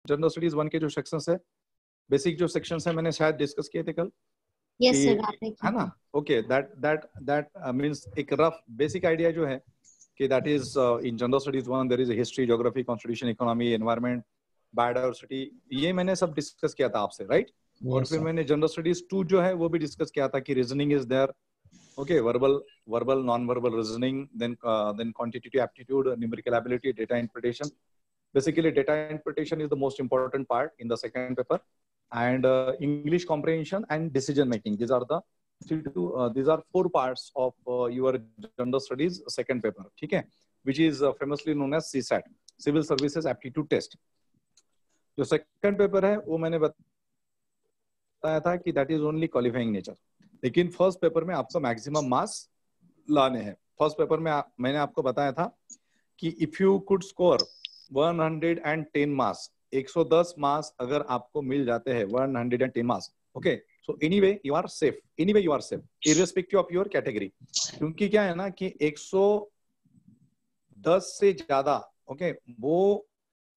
General studies 1 के जो sections है, बेसिक जो सेक्शंस है, मैंने शायद डिस्कस किए थे कल। यस कि सर, आपने है ना? ओके, दैट मींस एक रफ बेसिक आइडिया जो है कि that is in general studies 1 there is history, geography, constitution, economy, environment, biodiversity, ये मैंने सब डिस्कस किया था आपसे, राइट? और फिर मैंने जनरल स्टडीज 2 जो है वो भी डिस्कस किया था कि reasoning is there, okay, verbal non verbal reasoning, then quantitative aptitude, numerical ability, data interpretation. Basically data interpretation is the most important part in the second paper, and English comprehension and decision making, these are the these are 4 parts of your general studies second paper, ठीक है, which is famously known as CSAT, civil services aptitude test. जो second paper है वो मैंने बताया था कि that is only qualifying nature, लेकिन फर्स्ट पेपर में आपको मैक्सिमम मार्क्स लाने हैं। फर्स्ट पेपर में मैंने आपको बताया था कि if you could score 110 marks, 110 marks अगर आपको मिल जाते हैं, 110 marks, okay, so anyway you are safe, irrespective of your category. क्योंकि क्या है ना कि 110 से ज्यादा, ओके, वो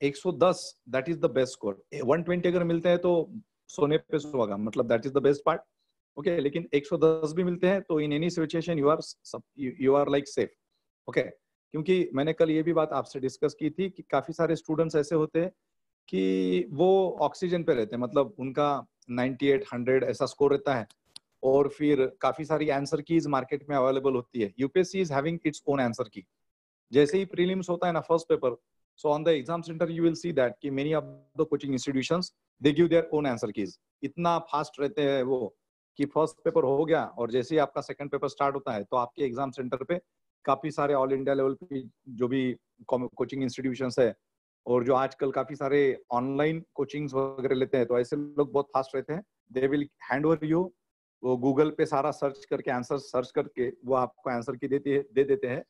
110 that is the best score. 120 अगर मिलते हैं तो सोने पे सुहागा, मतलब that is the best part, okay, लेकिन 110 भी मिलते हैं तो in any situation you are like safe, okay. क्योंकि मैंने कल ये भी बात आपसे डिस्कस की थी कि काफी सारे स्टूडेंट्स ऐसे होते हैं कि वो ऑक्सीजन पे रहते हैं, मतलब उनका 98 100 ऐसा स्कोर रहता है, और फिर काफी सारी आंसर कीज मार्केट में अवेलेबल होती है। UPSC is having its own answer की। जैसे ही प्रीलिम्स होता है ना first paper, so on the exam center you will see that कि many of the coaching institutions they give their own answer keys। इतना फास्ट रहते हैं वो कि फर्स्ट पेपर हो गया और जैसे ही आपका सेकंड पेपर स्टार्ट होता है तो आपके एग्जाम सेंटर पे काफी सारे ऑल इंडिया लेवल पे जो भी कोचिंग इंस्टीट्यूशंस है, और जो आजकल काफी सारे ऑनलाइन कोचिंग्स वगैरह लेते हैं, तो ऐसे लोग बहुत फास्ट रहते हैं। They will hand over you, वो गूगल पे सारा सर्च करके, आंसर सर्च करके वो आपको आंसर की दे देते हैं,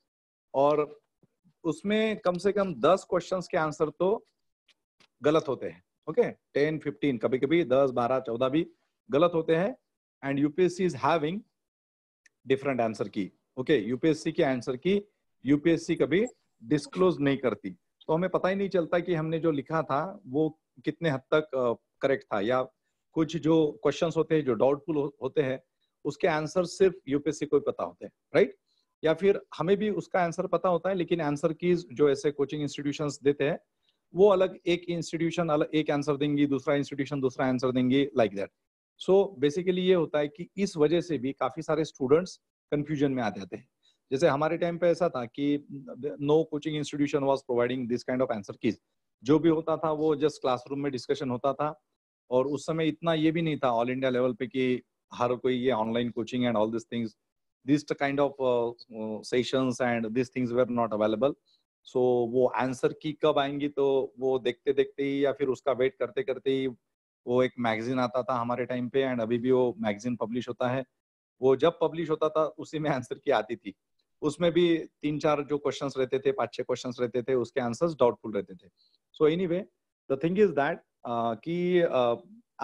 और उसमें कम से कम 10 क्वेश्चंस के आंसर तो गलत होते हैं, ओके, 10 15 कभी कभी 10 12 14 भी गलत होते हैं। And UPSC is having different answer की, ओके। यूपीएससी की आंसर की यूपीएससी कभी डिस्क्लोज नहीं करती, तो हमें पता ही नहीं चलता कि हमने जो लिखा था वो कितने हद तक करेक्ट था, या कुछ जो क्वेश्चंस होते हैं जो डाउटफुल होते हैं उसके आंसर सिर्फ यूपीएससी को ही पता होते हैं, राइट? या फिर हमें भी उसका आंसर पता होता है, लेकिन आंसर कीज जो ऐसे कोचिंग इंस्टीट्यूशंस देते हैं वो अलग, एक इंस्टीट्यूशन अलग एक आंसर देंगी, दूसरा इंस्टीट्यूशन दूसरा आंसर देंगी, लाइक दैट। सो बेसिकली ये होता है कि इस वजह से भी काफी सारे स्टूडेंट्स कंफ्यूजन में आ जाते हैं। जैसे हमारे टाइम पे ऐसा था कि no coaching institution was providing this kind of answer keys. जो भी होता था वो जस्ट क्लासरूम में डिस्कशन होता था, और उस समय इतना ये भी नहीं था ऑल इंडिया लेवल पे कि हर कोई ये online coaching and all this things, this kind of sessions and these things were not available। so वो आंसर की कब आएंगी तो वो देखते देखते ही या फिर उसका वेट करते करते ही वो एक मैगजीन आता था हमारे टाइम पे, एंड अभी भी वो मैगजीन पब्लिश होता है। वो जब पब्लिश होता था उसी में आंसर की आती थी, उसमें भी 3-4 जो क्वेश्चंस रहते थे, 5-6 क्वेश्चंस रहते थे, उसके आंसर्स डाउटफुल रहते थे। So anyway the thing is that कि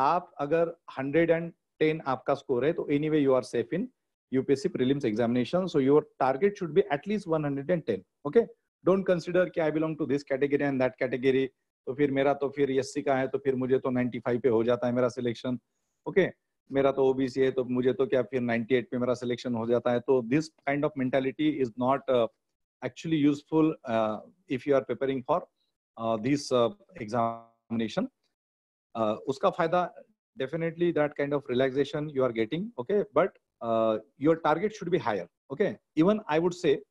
आप अगर 110 आपका स्कोर है तो anyway you are safe in UPSC prelims examination, so your target should be at least 110, okay? Don't consider कि I belong to this category and that category, तो फिर मेरा तो फिर SC का है तो फिर मुझे तो 95 पे हो जाता है मेरा सिलेक्शन, ओके, मेरा तो OBC है तो मुझे तो क्या फिर 98 पे मेरा सिलेक्शन हो जाता है। तो this kind of mentality is not actually useful if you are preparing for this examination। उसका फायदा definitely that kind of relaxation you are getting, okay, but your target should be higher, okay? Even I would say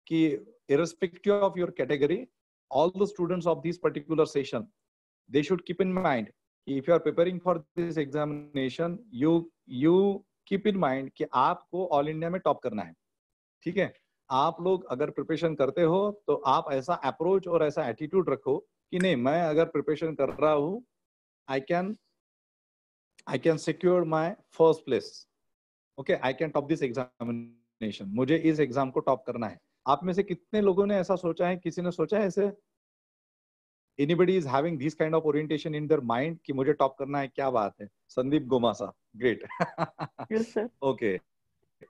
कि irrespective of your category, all the students of this particular session they should keep in mind if you are preparing for this examination, you keep in mind कि आपको all India में top करना है, ठीक है? आप लोग अगर प्रिपरेशन करते हो तो आप ऐसा अप्रोच और ऐसा एटीट्यूड रखो कि नहीं, मैं अगर प्रिपरेशन कर रहा हूँ I can secure my first place, okay, I can top this examination, मुझे इस एग्जाम को टॉप करना है। आप में से कितने लोगों ने ऐसा सोचा है, किसी ने सोचा है ऐसे? Anybody is having this kind of orientation in their mind कि मुझे टॉप करना है? क्या बात है, Sandeep Gomasa, great. Yes sir. Okay,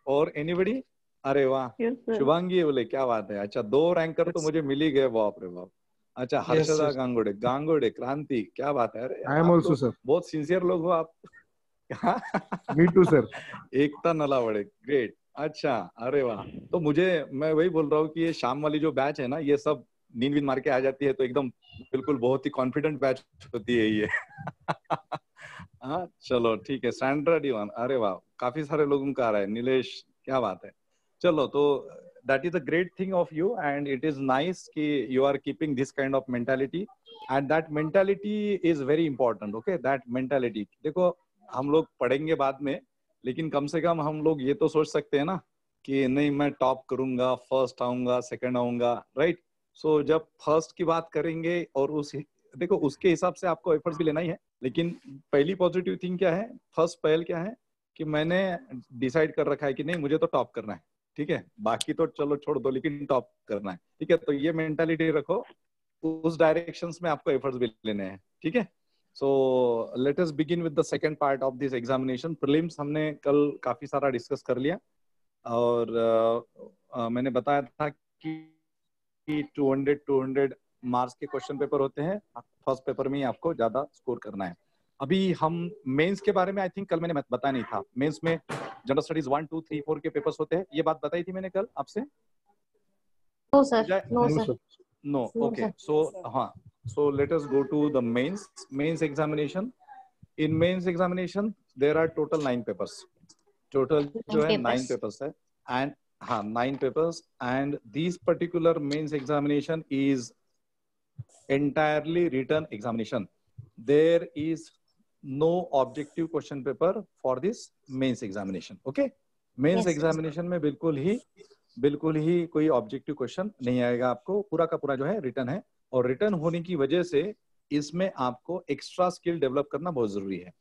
और एनीबडी? अरे वाह, Yes sir. शुभांगी बोले क्या बात है, अच्छा 2 रैंकर तो मुझे मिल ही गए, बाप रे बाप, अच्छा, Yes, हर्षदा yes. गांगुड़े, गांगुड़े क्रांति, क्या बात है। अरे I am आप also, तो sir. बहुत सिंसियर लोग हो आप। Me too, sir. एकता नलावड़े, ग्रेट। अच्छा, अरे वाह। तो मैं वही बोल रहा हूँ कि ये शाम वाली जो बैच है ना, ये सब नींद वींद मार के आ जाती है तो एकदम बिल्कुल बहुत ही कॉन्फिडेंट बैच होती है ये। हाँ चलो ठीक है। सैंड्रा डिवान, अरे वाह, काफी सारे लोगों का आ रहा है। नीलेश, क्या बात है। चलो, तो that is a great thing of you and it is nice कि you are keeping this kind of mentality and that mentality is very important. Okay, that mentality, देखो हम लोग पढ़ेंगे बाद में, लेकिन कम से कम हम लोग ये तो सोच सकते हैं ना कि नहीं मैं टॉप करूंगा, फर्स्ट आऊंगा, सेकंड आऊंगा, राइट। सो जब फर्स्ट की बात करेंगे और उस देखो उसके हिसाब से आपको एफर्ट्स भी लेना ही है, लेकिन पहली पॉजिटिव थिंग क्या है, फर्स्ट पहल क्या है कि मैंने डिसाइड कर रखा है कि नहीं मुझे तो टॉप करना है, ठीक है, बाकी तो चलो छोड़ दो लेकिन टॉप करना है, ठीक है। तो ये मेंटालिटी रखो, उस डायरेक्शंस में आपको एफर्ट्स भी लेने हैं, ठीक है। सो let us begin with the second part of this examination. Prelims हमने कल काफी सारा डिस्कस कर लिया और मैंने बताया था कि 200 मार्क्स के क्वेश्चन पेपर होते हैं, फर्स्ट पेपर में ही आपको ज्यादा स्कोर करना है। अभी हम मेंस के बारे में आई थिंक कल मैंने बताया नहीं था। मेंस में जनरल स्टडीज 1, 2, 3, 4 के पेपर्स होते हैं, ये बात बताई थी मैंने कल आपसे। No, sir. No, No, sir. sir. No, No, okay. sir. So हाँ, so let us go to the mains examination. In mains examination there are total 9 papers. Total जो है 9 पेपर्स है एंड हाँ 9 papers and this particular mains examination is entirely written examination. There is no objective question paper for this mains examination. Okay, mains Yes, sir. examination में बिल्कुल ही कोई objective question नहीं आएगा आपको, पूरा का पूरा जो है रिटर्न है। और रिटर्न होने की वजह से इसमें आपको एक्स्ट्रा स्किल डेवलप करना बहुत जरूरी है।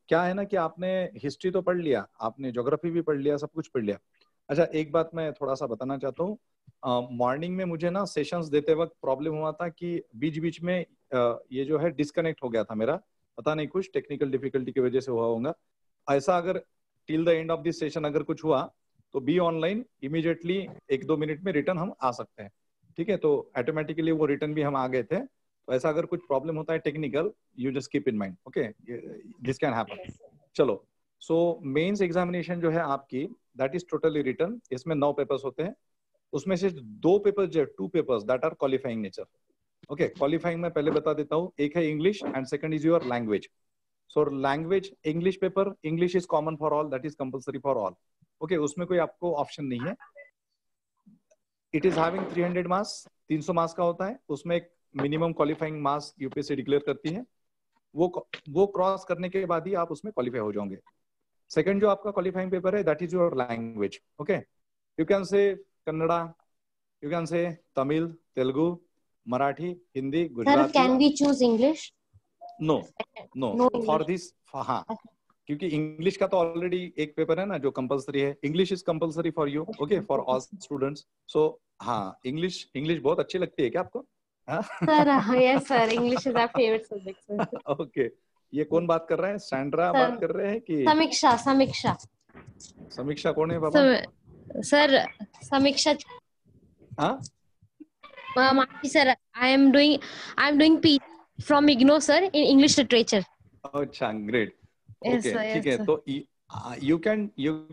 क्या है ना कि आपने हिस्ट्री तो पढ़ लिया, आपने ज्योग्राफी भी पढ़ लिया, सब कुछ पढ़ लिया। अच्छा, एक बात मैं थोड़ा सा बताना चाहता हूँ। मॉर्निंग में मुझे ना सेशंस देते वक्त प्रॉब्लम हुआ था कि बीच बीच में ये जो है डिस्कनेक्ट हो गया था मेरा, पता नहीं कुछ टेक्निकल डिफिकल्टी की वजह से हुआ होगा ऐसा। अगर till the end of this session अगर कुछ हुआ तो बी ऑनलाइन, इमीडिएटली 1-2 मिनट में रिटर्न हम आ सकते हैं, ठीक है। तो ऑटोमेटिकली वो रिटर्न भी हम आ गए थे। तो ऐसा अगर कुछ प्रॉब्लम होता है technical, you just keep in mind, okay, this can happen. चलो, सो मेंस एग्जामिनेशन जो है आपकी दैट इज टोटली रिटर्न। इसमें 9 पेपर्स होते हैं, उसमें से 2 पेपर्स जो 2 papers that are qualifying nature. Okay, qualifying में पहले बता देता हूँ, एक है English and second is your language. So language English paper, English is common for all, that is compulsory for all. Okay, उसमें कोई आपको ऑप्शन नहीं है। It is having 300 marks, 300 marks का होता है। उसमें एक minimum qualifying marks UPSC declare करती है, वो क्रॉस करने के बाद ही आप उसमें क्वालिफाई हो जाओगे। सेकंड जो आपका क्वालिफाइंग पेपर है that is your language. Okay, you can say Kannada, you can say Tamil, Telugu, Marathi, Hindi, Sir, Gujarati. can we choose English? No, no. No For English. this, हाँ, क्योंकि English का तो already एक paper है ना जो compulsory है। English is compulsory for you, okay, for all students. So हाँ, इंग्लिश बहुत अच्छी लगती है क्या आपको? Sir, yes, sir. English is our favorite subject, sir. Okay, ये कौन बात कर रहा है? सैंड्रा बात कर रहे हैं कि Samiksha, Samiksha. समीक्षा कौन है बाबा? Sir, Samiksha. हाँ, Maki, sir, I'm doing PG from IGNOU, sir, in English literature. अच्छा, ग्रेट। Yes, okay, sir. ठीक Yes, है। sir. तो you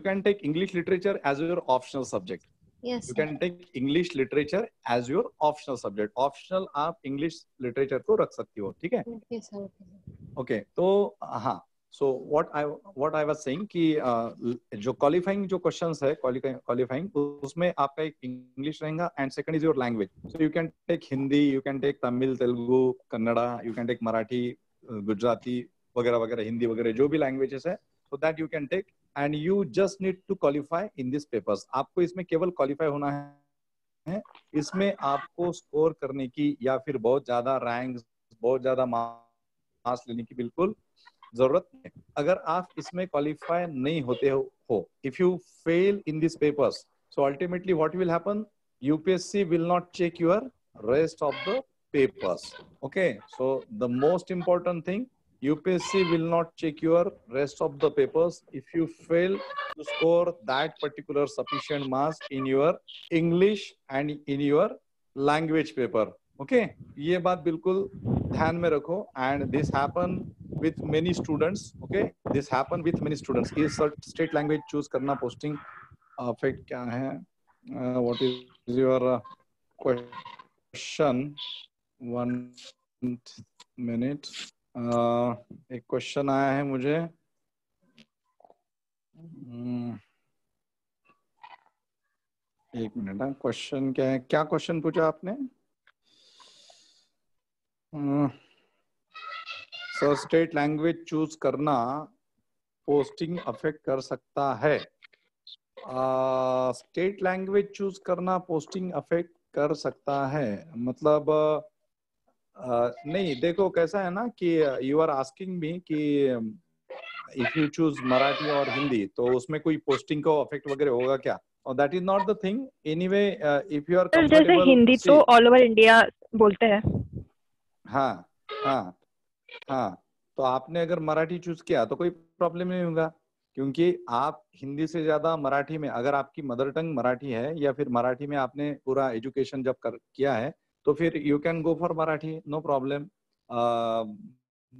can take English literature as your optional subject. Yes, You sir. can take English literature as your optional subject. Optional आप English literature को रख सकती हो, ठीक है? Okay, sir. Okay, sir. Okay, तो हाँ, so what I was saying कि जो qualifying जो questions है qualifying, उसमें आपका एक English रहेगा and second is your language. So you can take Hindi, you can take Tamil, Telugu, Kannada, you can take Marathi, Gujarati वगैरह वगैरह, हिंदी वगैरह जो भी languages है, so that you can take and you just need to qualify in these papers. आपको इसमें केवल qualify होना है, इसमें आपको स्कोर करने की या फिर बहुत ज्यादा रैंक, बहुत ज्यादा मार्क्स लेने की बिल्कुल जरूरत है। अगर आप इसमें क्वालिफाई नहीं होते हो, if you fail in this papers, so ultimately what will happen, UPSC will not check your rest of the papers. Okay, so the most important thing, UPSC will not check your rest of the papers if you fail to score that particular sufficient marks in your English and in your language paper. Okay ये बात बिल्कुल ध्यान में रखो. And this happen with many students. Okay this happen with many students. ये state language choose करना posting affect क्या है. What is your question. 1 minute. एक क्वेश्चन आया है मुझे. एक मिनट. क्वेश्चन क्या है. क्या क्वेश्चन पूछा आपने. सर स्टेट लैंग्वेज चूज करना पोस्टिंग अफेक्ट कर सकता है. स्टेट लैंग्वेज चूज करना पोस्टिंग अफेक्ट कर सकता है मतलब नहीं. देखो कैसा है ना कि यू आर आस्किंग मी कि इफ यू चूज मराठी और हिंदी तो उसमें कोई पोस्टिंग को अफेक्ट वगैरह होगा क्या. और that is not the thing. Anyway if you are जैसे कंफर्टेबल. हिंदी तो ऑल ओवर इंडिया बोलते हैं. हाँ हाँ हाँ. तो आपने अगर मराठी चूज किया तो कोई प्रॉब्लम नहीं होगा क्योंकि आप हिंदी से ज्यादा मराठी में, अगर आपकी मदर टंग मराठी है या फिर मराठी में आपने पूरा एजुकेशन जब किया है तो फिर you can go for Marathi. No problem.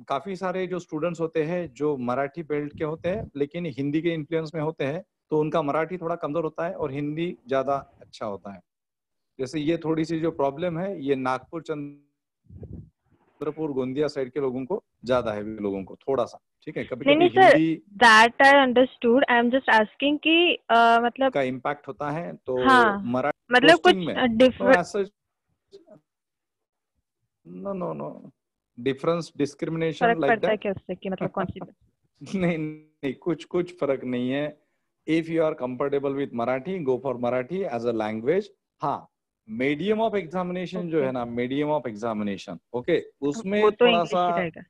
काफी सारे जो स्टूडेंट्स होते हैं जो मराठी बेल्ट के होते हैं लेकिन हिंदी के इन्फ्लुएंस में होते हैं तो उनका मराठी थोड़ा कमजोर होता है और हिंदी ज्यादा अच्छा होता है. जैसे ये थोड़ी सी जो प्रॉब्लम है ये नागपुर चंद्रपुर गोंदिया साइड के लोगों को ज्यादा है. लोगों को थोड़ा सा ठीक है. कभी कभी Hindi that I understood. I am just asking कि मतलब का इम्पैक्ट होता है तो हाँ, मराठी मतलब कुछ में डिफरेंट नो डिफरेंस डिस्क्रिमिनेशन फर्क लाइक पड़ता है दैट. क्या उससे कि मतलब कौन सी नहीं कुछ फर्क नहीं है. If you are comfortable with Marathi go for Marathi as a language. हाँ मीडियम ऑफ एग्जामिनेशन जो है ना, मीडियम ऑफ एग्जामिनेशन ओके उसमें वो तो थोड़ा इंग्लिश सा ही रहेगा.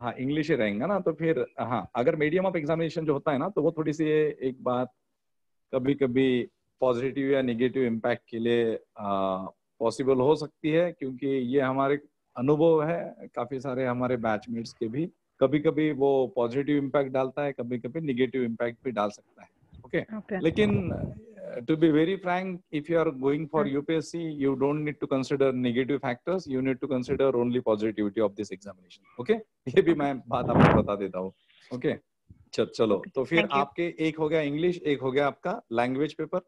हाँ इंग्लिश ही रहेगा ना. तो फिर हाँ अगर मीडियम ऑफ एग्जामिनेशन जो होता है ना तो वो थोड़ी सी एक बात कभी कभी पॉजिटिव या नेगेटिव इम्पैक्ट के लिए पॉसिबल हो सकती है क्योंकि ये हमारे अनुभव है काफी सारे हमारे बैचमेट्स के भी. कभी कभी वो पॉजिटिव इम्पैक्ट डालता है, कभी कभी नेगेटिव इम्पैक्ट भी डाल सकता है. ओके लेकिन to be very frank, if you are going for UPSC, you don't need to consider negative factors. You need to consider only positivity of this examination. Okay? ये भी मैं बात आपको बता देता हूँ. Okay? चलो तो फिर आपके एक हो गया इंग्लिश, एक हो गया आपका लँग्वेज पेपर.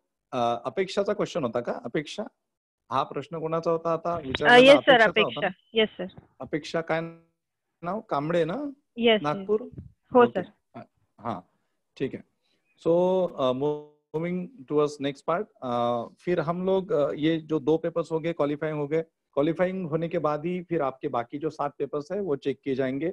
अपेक्षाचा क्वेश्चन होता का. अपेक्षा हा प्रश्न कोणाचा होता आता विचारला. अपेक्षाचा होता. Yes sir. अपेक्षा काय नाव. कांबळे ना. यस नागपूर. हो सर. हाँ ठीक है. So moving towards next part. फिर हम लोग ये जो 2 पेपर्स हो गए क्वालिफाइंग हो गए. क्वालिफाइंग होने के बाद ही फिर आपके बाकी जो 7 पेपर्स है वो चेक किए जाएंगे.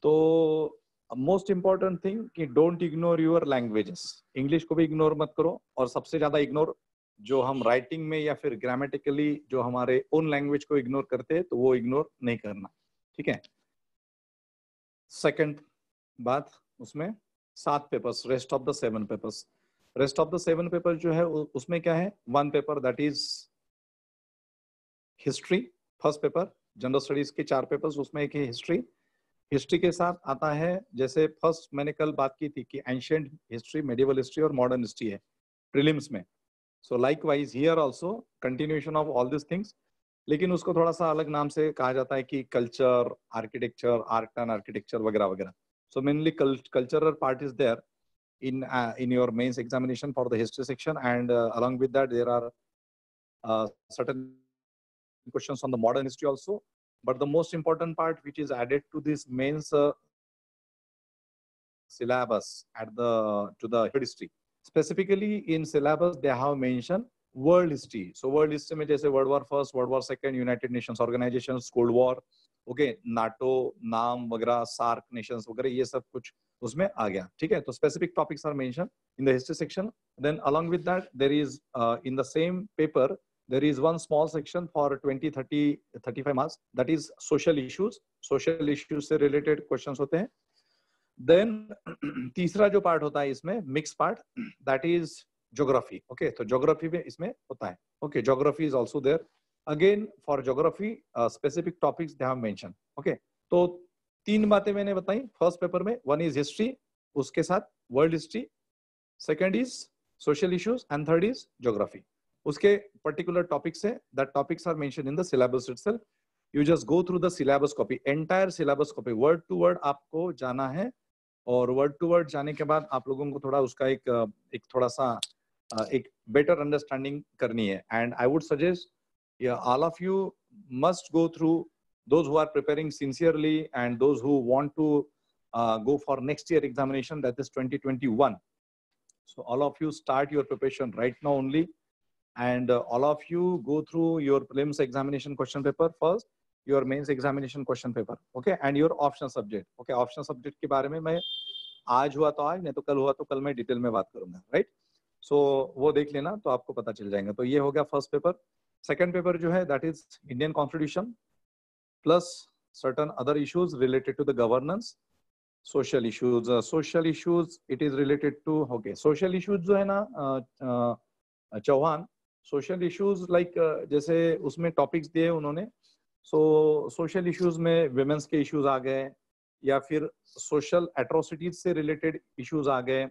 तो मोस्ट इंपॉर्टेंट थिंग कि don't ignore your languages. English को भी इग्नोर मत करो और सबसे ज्यादा इग्नोर जो हम राइटिंग में या फिर ग्रामेटिकली जो हमारे ओन लैंग्वेज को इग्नोर करते हैं तो वो इग्नोर नहीं करना. ठीक है. सेकंड बात उसमें 7 papers rest of the 7 papers. Rest of the 7 paper जो है उसमें क्या है. 1 paper that is history. First paper general studies के 4 पेपर्स उसमें एक है हिस्ट्री. हिस्ट्री के साथ आता है जैसे फर्स्ट मैंने कल बात की थी कि एंशिएंट हिस्ट्री, मेडिवल हिस्ट्री और मॉडर्न हिस्ट्री है प्रीलिम्स में. सो likewise here also continuation of all this things. लेकिन उसको थोड़ा सा अलग नाम से कहा जाता है कि culture, architecture, art and architecture वगैरह वगैरह. So mainly cultural part is there in your mains examination for the history section, and along with that there are certain questions on the modern history also. But the most important part which is added to this mains syllabus to the history, specifically in syllabus they have mentioned world history. So world history में जैसे World War First, World War Second, United Nations Organizations, Cold War, okay NATO नाम वगैरह, SAARC Nations वगैरह ये सब कुछ उसमें आ गया. ठीक है. तो specific topics are mention in the history section. Then along with that there is in the same paper there is one small section for 20, 30, 35 marks that is social issues. social issues से related questions होते हैं. then तीसरा जो part होता है इसमें mix part that is geography. okay तो geography में इसमें होता है. okay geography is also there. again for geography specific topics they have mentioned. okay तो 3 बातें मैंने बताई फर्स्ट पेपर में. 1 is history, उसके साथ world history, second is social issues and third is geography. उसके पर्टिकुलर टॉपिक्स है, that topics are mention in the syllabus itself. You just go through the syllabus copy, entire syllabus copy word to word आपको जाना है. और word to word जाने के बाद आप लोगों को थोड़ा उसका एक थोड़ा सा एक बेटर अंडरस्टैंडिंग करनी है. And I would suggest all of you must go through, those who are preparing sincerely and those who want to go for next year examination, that is 2021. So all of you start your preparation right now only, and all of you go through your prelims examination question paper first, your mains examination question paper, okay, and your optional subject. Okay, optional subject के बारे में मैं आज हुआ तो आज, नहीं तो कल हुआ तो कल मैं डिटेल में बात करूंगा, राइट. सो वो देख लेना तो आपको पता चल जाएगा. तो ये हो गया फर्स्ट पेपर. सेकंड पेपर जो है that is Indian constitution plus certain other issues related to the governance. Social issues, it is related to, okay, social issues जो है ना चौहान, social issues like जैसे उसमें topics दिए उन्होंने. So social issues में women's के issues आ गए, या फिर social atrocities से related issues आ गए,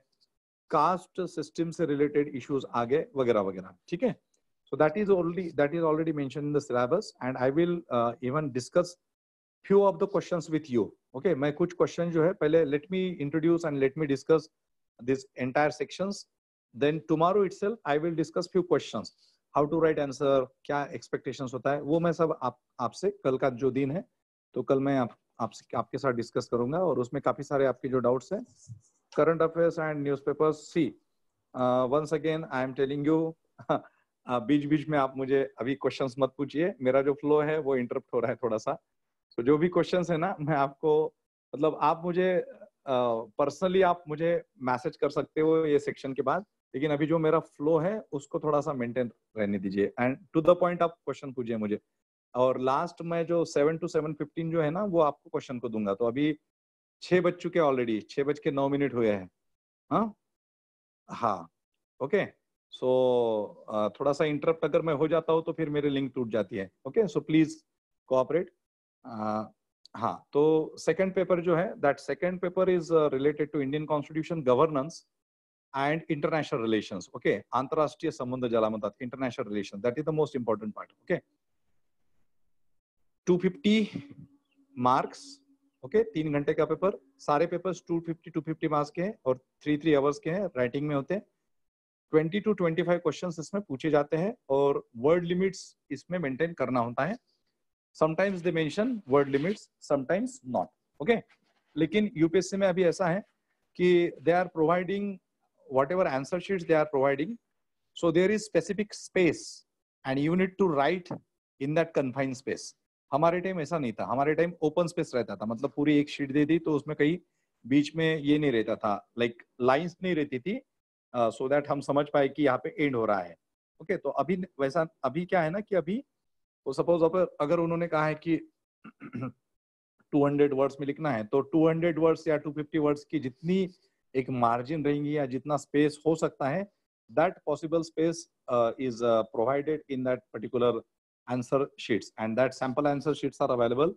caste system से related issues आ गए, वगैरह वगैरह. ठीक है. So that is already mentioned in the syllabus, and I will even discuss few of the questions with you. Okay, मैं कुछ question जो है पहले let me introduce and let me discuss this entire sections. Then tomorrow itself I will discuss few questions. How to write answer, क्या expectations होता है, वो मैं सब आपसे कल का जो दिन है तो कल मैं आपके साथ डिस्कस करूंगा. और उसमें काफी सारे आपके जो डाउट्स हैं, current affairs and newspapers. See once again I am telling you, बीच बीच में आप मुझे अभी क्वेश्चंस मत पूछिए, मेरा जो फ्लो है वो इंटरप्ट हो रहा है थोड़ा सा. तो जो भी क्वेश्चंस है ना, मैं आपको मतलब आप मुझे पर्सनली आप मुझे मैसेज कर सकते हो ये सेक्शन के बाद, लेकिन अभी जो मेरा फ्लो है उसको थोड़ा सा मेंटेन रहने दीजिए एंड टू द पॉइंट आप क्वेश्चन पूछिए मुझे. और लास्ट में जो 7 to 7:15 जो है ना वो आपको क्वेश्चन को दूंगा. तो अभी 6 बज चुके, ऑलरेडी 6:09 हुए हैं. हाँ, ओके. सो थोड़ा सा इंटरप्ट अगर मैं हो जाता हूँ तो फिर मेरी लिंक टूट जाती है. Okay, so please cooperate. हाँ, तो सेकंड पेपर जो है that second paper is related to Indian constitution, governance and international relations. Okay, अंतरराष्ट्रीय संबंध ज्याला म्हणतात, international relation, that is the most important part. Okay, 250 marks. Okay, 3 घंटे का पेपर. सारे पेपर्स 250 मार्क्स के हैं और 3 आवर्स के हैं, राइटिंग में होते हैं. 20 to 25 क्वेश्चंस इसमें पूछे जाते हैं और वर्ड लिमिट्स इसमें मेंटेन करना होता है. Sometimes they mention word limits, sometimes not. Okay, लेकिन यूपीएससी में अभी ऐसा है कि they are providing whatever answer sheets they are providing, so there is specific space and you need to write in that confined space. हमारे time ऐसा नहीं था, हमारे टाइम ओपन स्पेस रहता था, मतलब पूरी एक शीट दे दी तो उसमें कहीं बीच में ये नहीं रहता था, लाइक लाइंस नहीं रहती थी, सो दैट हम समझ पाए कि यहाँ पे एंड हो रहा है. ओके, तो अभी वैसा, अभी क्या है ना कि अभी तो सपोज अगर उन्होंने कहा है कि 200 वर्ड्स में लिखना है तो 200 वर्ड्स या 250 वर्ड्स की जितनी एक मार्जिन रहेंगी या जितना स्पेस हो सकता है, that possible space is provided in that particular answer sheets and that sample answer sheets are available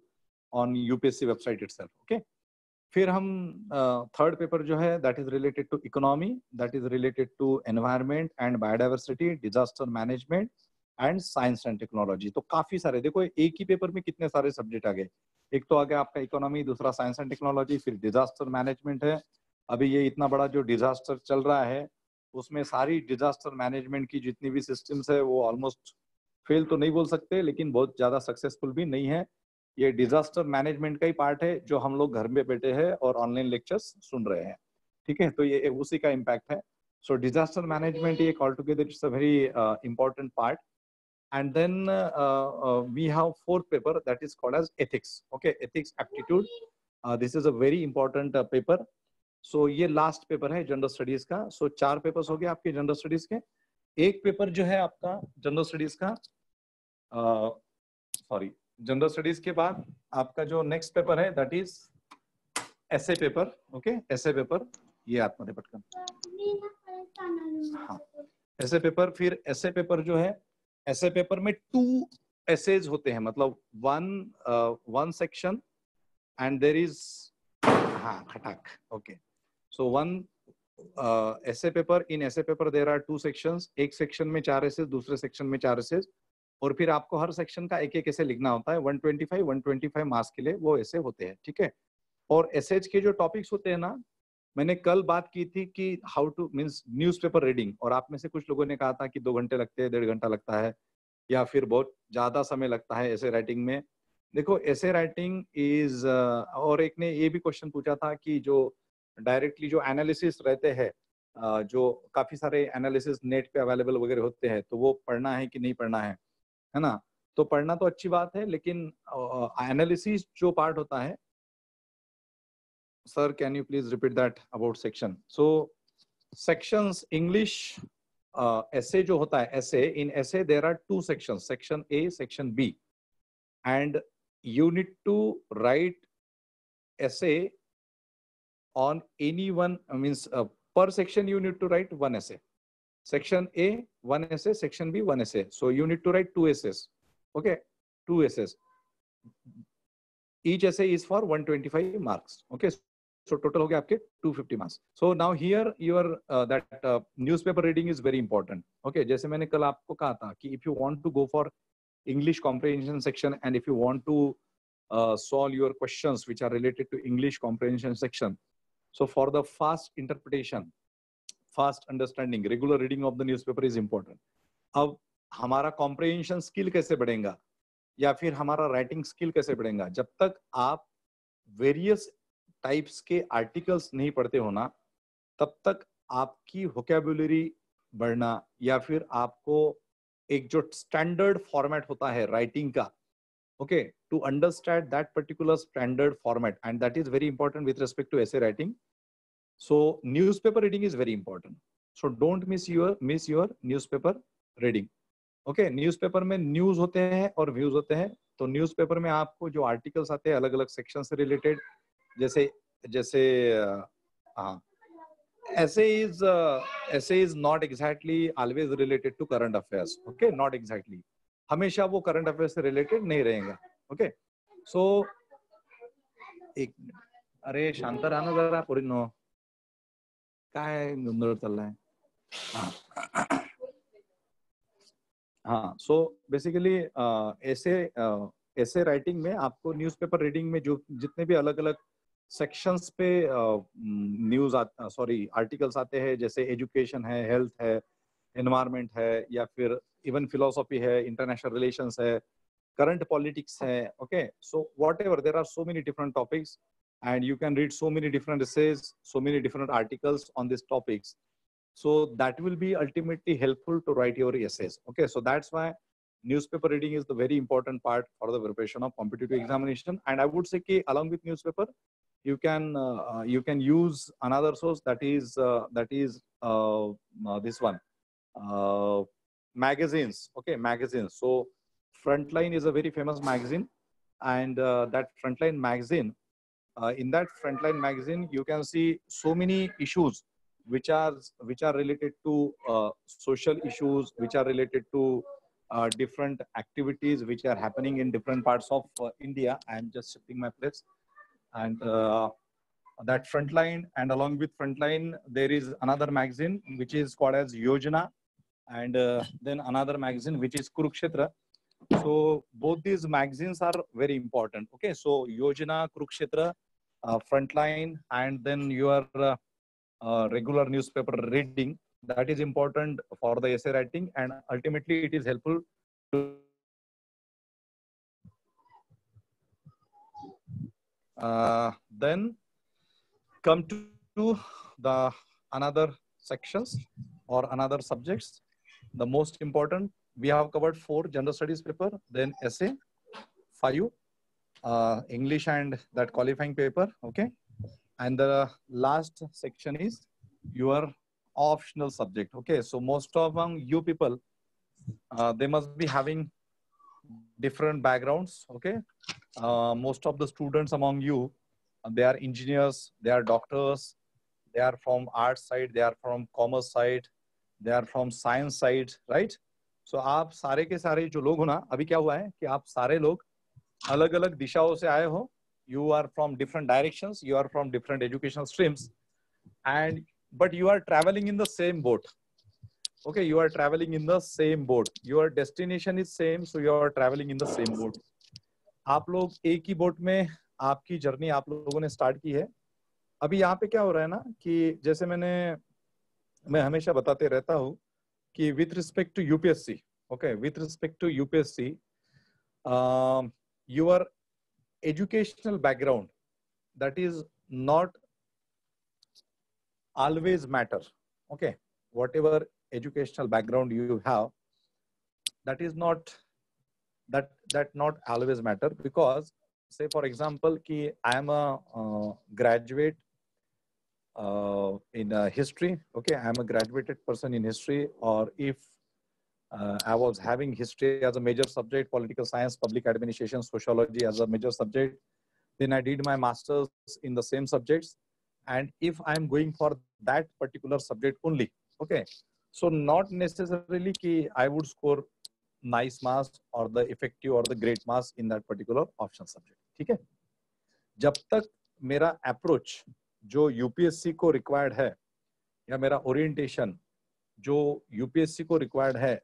on UPSC website itself. Okay, फिर हम थर्ड पेपर जो है that is related to economy, that is related to environment and biodiversity, disaster management and science and technology. तो काफी सारे, देखो एक ही paper में कितने सारे सब्जेक्ट आ गए. एक तो आ गया आपका इकोनॉमी, दूसरा साइंस एंड टेक्नोलॉजी, फिर डिजास्टर मैनेजमेंट है. अभी ये इतना बड़ा जो डिजास्टर चल रहा है उसमें सारी डिजास्टर मैनेजमेंट की जितनी भी सिस्टम्स है वो ऑलमोस्ट फेल तो नहीं बोल सकते, लेकिन बहुत ज्यादा सक्सेसफुल भी नहीं है. ये डिजास्टर मैनेजमेंट का ही पार्ट है जो हम लोग घर में बैठे हैं और ऑनलाइन लेक्चर्स सुन रहे हैं. ठीक है, तो ये उसी का इम्पैक्ट है. सो डिजास्टर मैनेजमेंट एक all together it's a very important part. And then we have fourth paper that is called as ethics. Okay, ethics aptitude. This is a very important paper. So ये last paper है general studies का. So 4 papers हो गए आपके general studies के. एक paper जो है आपका जनरल स्टडीज का, सॉरी, जनरल स्टडीज के बाद आपका जो नेक्स्ट पेपर है that is essay paper. Okay, essay paper ये आत्मदे पटकन. हाँ, एसे पेपर. फिर एसे पेपर जो है, ऐसे पेपर में 2 एसेज होते हैं, मतलब one section and there is, हाँ, खटाक. Okay, so essay paper, in essay paper there are 2 sections, एक सेक्शन में 4 essays, दूसरे सेक्शन में 4 essays, और फिर आपको हर सेक्शन का एक एक ऐसे लिखना होता है। 125 मार्क्स के लिए वो ऐसे होते हैं, ठीक है। और एसेज के जो टॉपिक्स होते हैं ना, मैंने कल बात की थी कि how to means newspaper reading, और आप में से कुछ लोगों ने कहा था कि 2 घंटे लगते हैं, 1.5 घंटा लगता है, या फिर बहुत ज्यादा समय लगता है ऐसे राइटिंग में। देखो ऐसे राइटिंग इज, और एक ने ये भी क्वेश्चन पूछा था कि जो डायरेक्टली जो एनालिसिस रहते हैं, जो काफी सारे एनालिसिस नेट पे अवेलेबल वगैरह होते हैं, तो वो पढ़ना है कि नहीं पढ़ना है ना। तो पढ़ना तो अच्छी बात है, लेकिन एनालिसिस जो पार्ट होता है, sir can you please repeat that about section. So sections English essay जो होता है, essay, in essay there are 2 sections, section A, section B, and you need to write essay on any one, means per section you need to write 1 essay. Section A 1 essay, section B 1 essay, so you need to write 2 essays. Okay, 2 essays, each essay is for 125 marks. Okay, so total हो गया आपके 250 marks. So now here your that newspaper reading is very important. Okay, जैसे मैंने कल आपको कहा था कि if you want to go for English comprehension section and if you want to solve your questions which are related to English comprehension section, so for the fast interpretation, fast understanding, regular reading of the newspaper is important. अब हमारा comprehension skill कैसे बढ़ेगा, या फिर हमारा writing skill कैसे बढ़ेगा, जब तक आप वेरियस टाइप्स के आर्टिकल्स नहीं पढ़ते हो ना, तब तक आपकी वोकैबुलरी बढ़ना, या फिर आपको एक जो स्टैंडर्ड फॉर्मेट होता है राइटिंग का, okay, to understand that particular standard format, and that is very important with respect to essay writing. So newspaper reading is very important, so don't miss your newspaper reading. Okay, newspaper में news होते हैं और views होते हैं. तो newspaper में आपको जो आर्टिकल्स आते हैं अलग अलग सेक्शन से रिलेटेड, जैसे जैसे हाँ, ऐसे is not exactly always related to current affairs. Okay, not exactly, हमेशा वो करंट अफेयर्स से रिलेटेड नहीं रहेगा. ओके, सो एक मिनिट, अरे शांत रहा ना जरा, पूरी नो काय गोंधळ चाललाय. हाँ, सो बेसिकली ऐसे राइटिंग में आपको न्यूज़पेपर रीडिंग में जो जितने भी अलग अलग सेक्शंस पे आर्टिकल्स आते हैं, जैसे एजुकेशन है, हेल्थ है, एनवायरनमेंट है, या फिर इवन फिलोसॉफी है, इंटरनेशनल रिलेशंस है, करंट पॉलिटिक्स है. Okay, so whatever, there are so many different topics and you can read so many different essays, so many different articles on these topics. So that will be ultimately helpful to write your essays. Okay, so that's why newspaper reading is the very important part for the preparation of competitive examination. And I would say कि along with newspaper, you can use another source, that is this one, magazines. Okay, magazines. So Frontline is a very famous magazine, and that Frontline magazine, in that Frontline magazine you can see so many issues which are related to social issues, which are related to different activities which are happening in different parts of India. I am just shifting my place. And that Frontline, and along with Frontline there is another magazine which is called as Yojana, and then another magazine which is Kurukshetra. So both these magazines are very important. Okay, so Yojana, Kurukshetra, Frontline, and then your regular newspaper reading, that is important for the essay writing, and ultimately it is helpful to then come to the another sections or another subjects. The most important, we have covered 4 general studies paper, then essay 5, English and that qualifying paper. Okay, and the last section is your optional subject. Okay, so most of among you people, they must be having different backgrounds. Okay, most of the students among you, they are engineers, they are doctors, they are from art side, they are from commerce side, they are from science side, right? So आप सारे के सारे जो लोग हो ना, अभी क्या हुआ है कि आप सारे लोग अलग अलग दिशाओं से आए हो. You are from different directions, you are from different educational streams, and but you are traveling in the same boat. Okay, you are traveling in the same boat. Your destination is same, so you are traveling in the same boat. आप लोग एक ही boat में आपकी journey आप लोगों ने start की है. अभी यहाँ पे क्या हो रहा है ना कि जैसे मैं हमेशा बताते रहता हूँ कि with respect to UPSC, okay, with respect to UPSC, your educational background that is not always matter. Okay, whatever educational background you have, that is not not always matter, because say for example ki I am a graduate in history. Okay, I am a graduated person in history, or if I was having history as a major subject, political science, public administration, sociology as a major subject, then I did my masters in the same subjects, and if I am going for that particular subject only, okay, so not necessarily ki I would score nice marks or the effective or the great marks in that particular option subject. ठीक है, जब तक मेरा approach जो UPSC को required है या मेरा ओरिएंटेशन जो यूपीएससी को रिक्वायर्ड है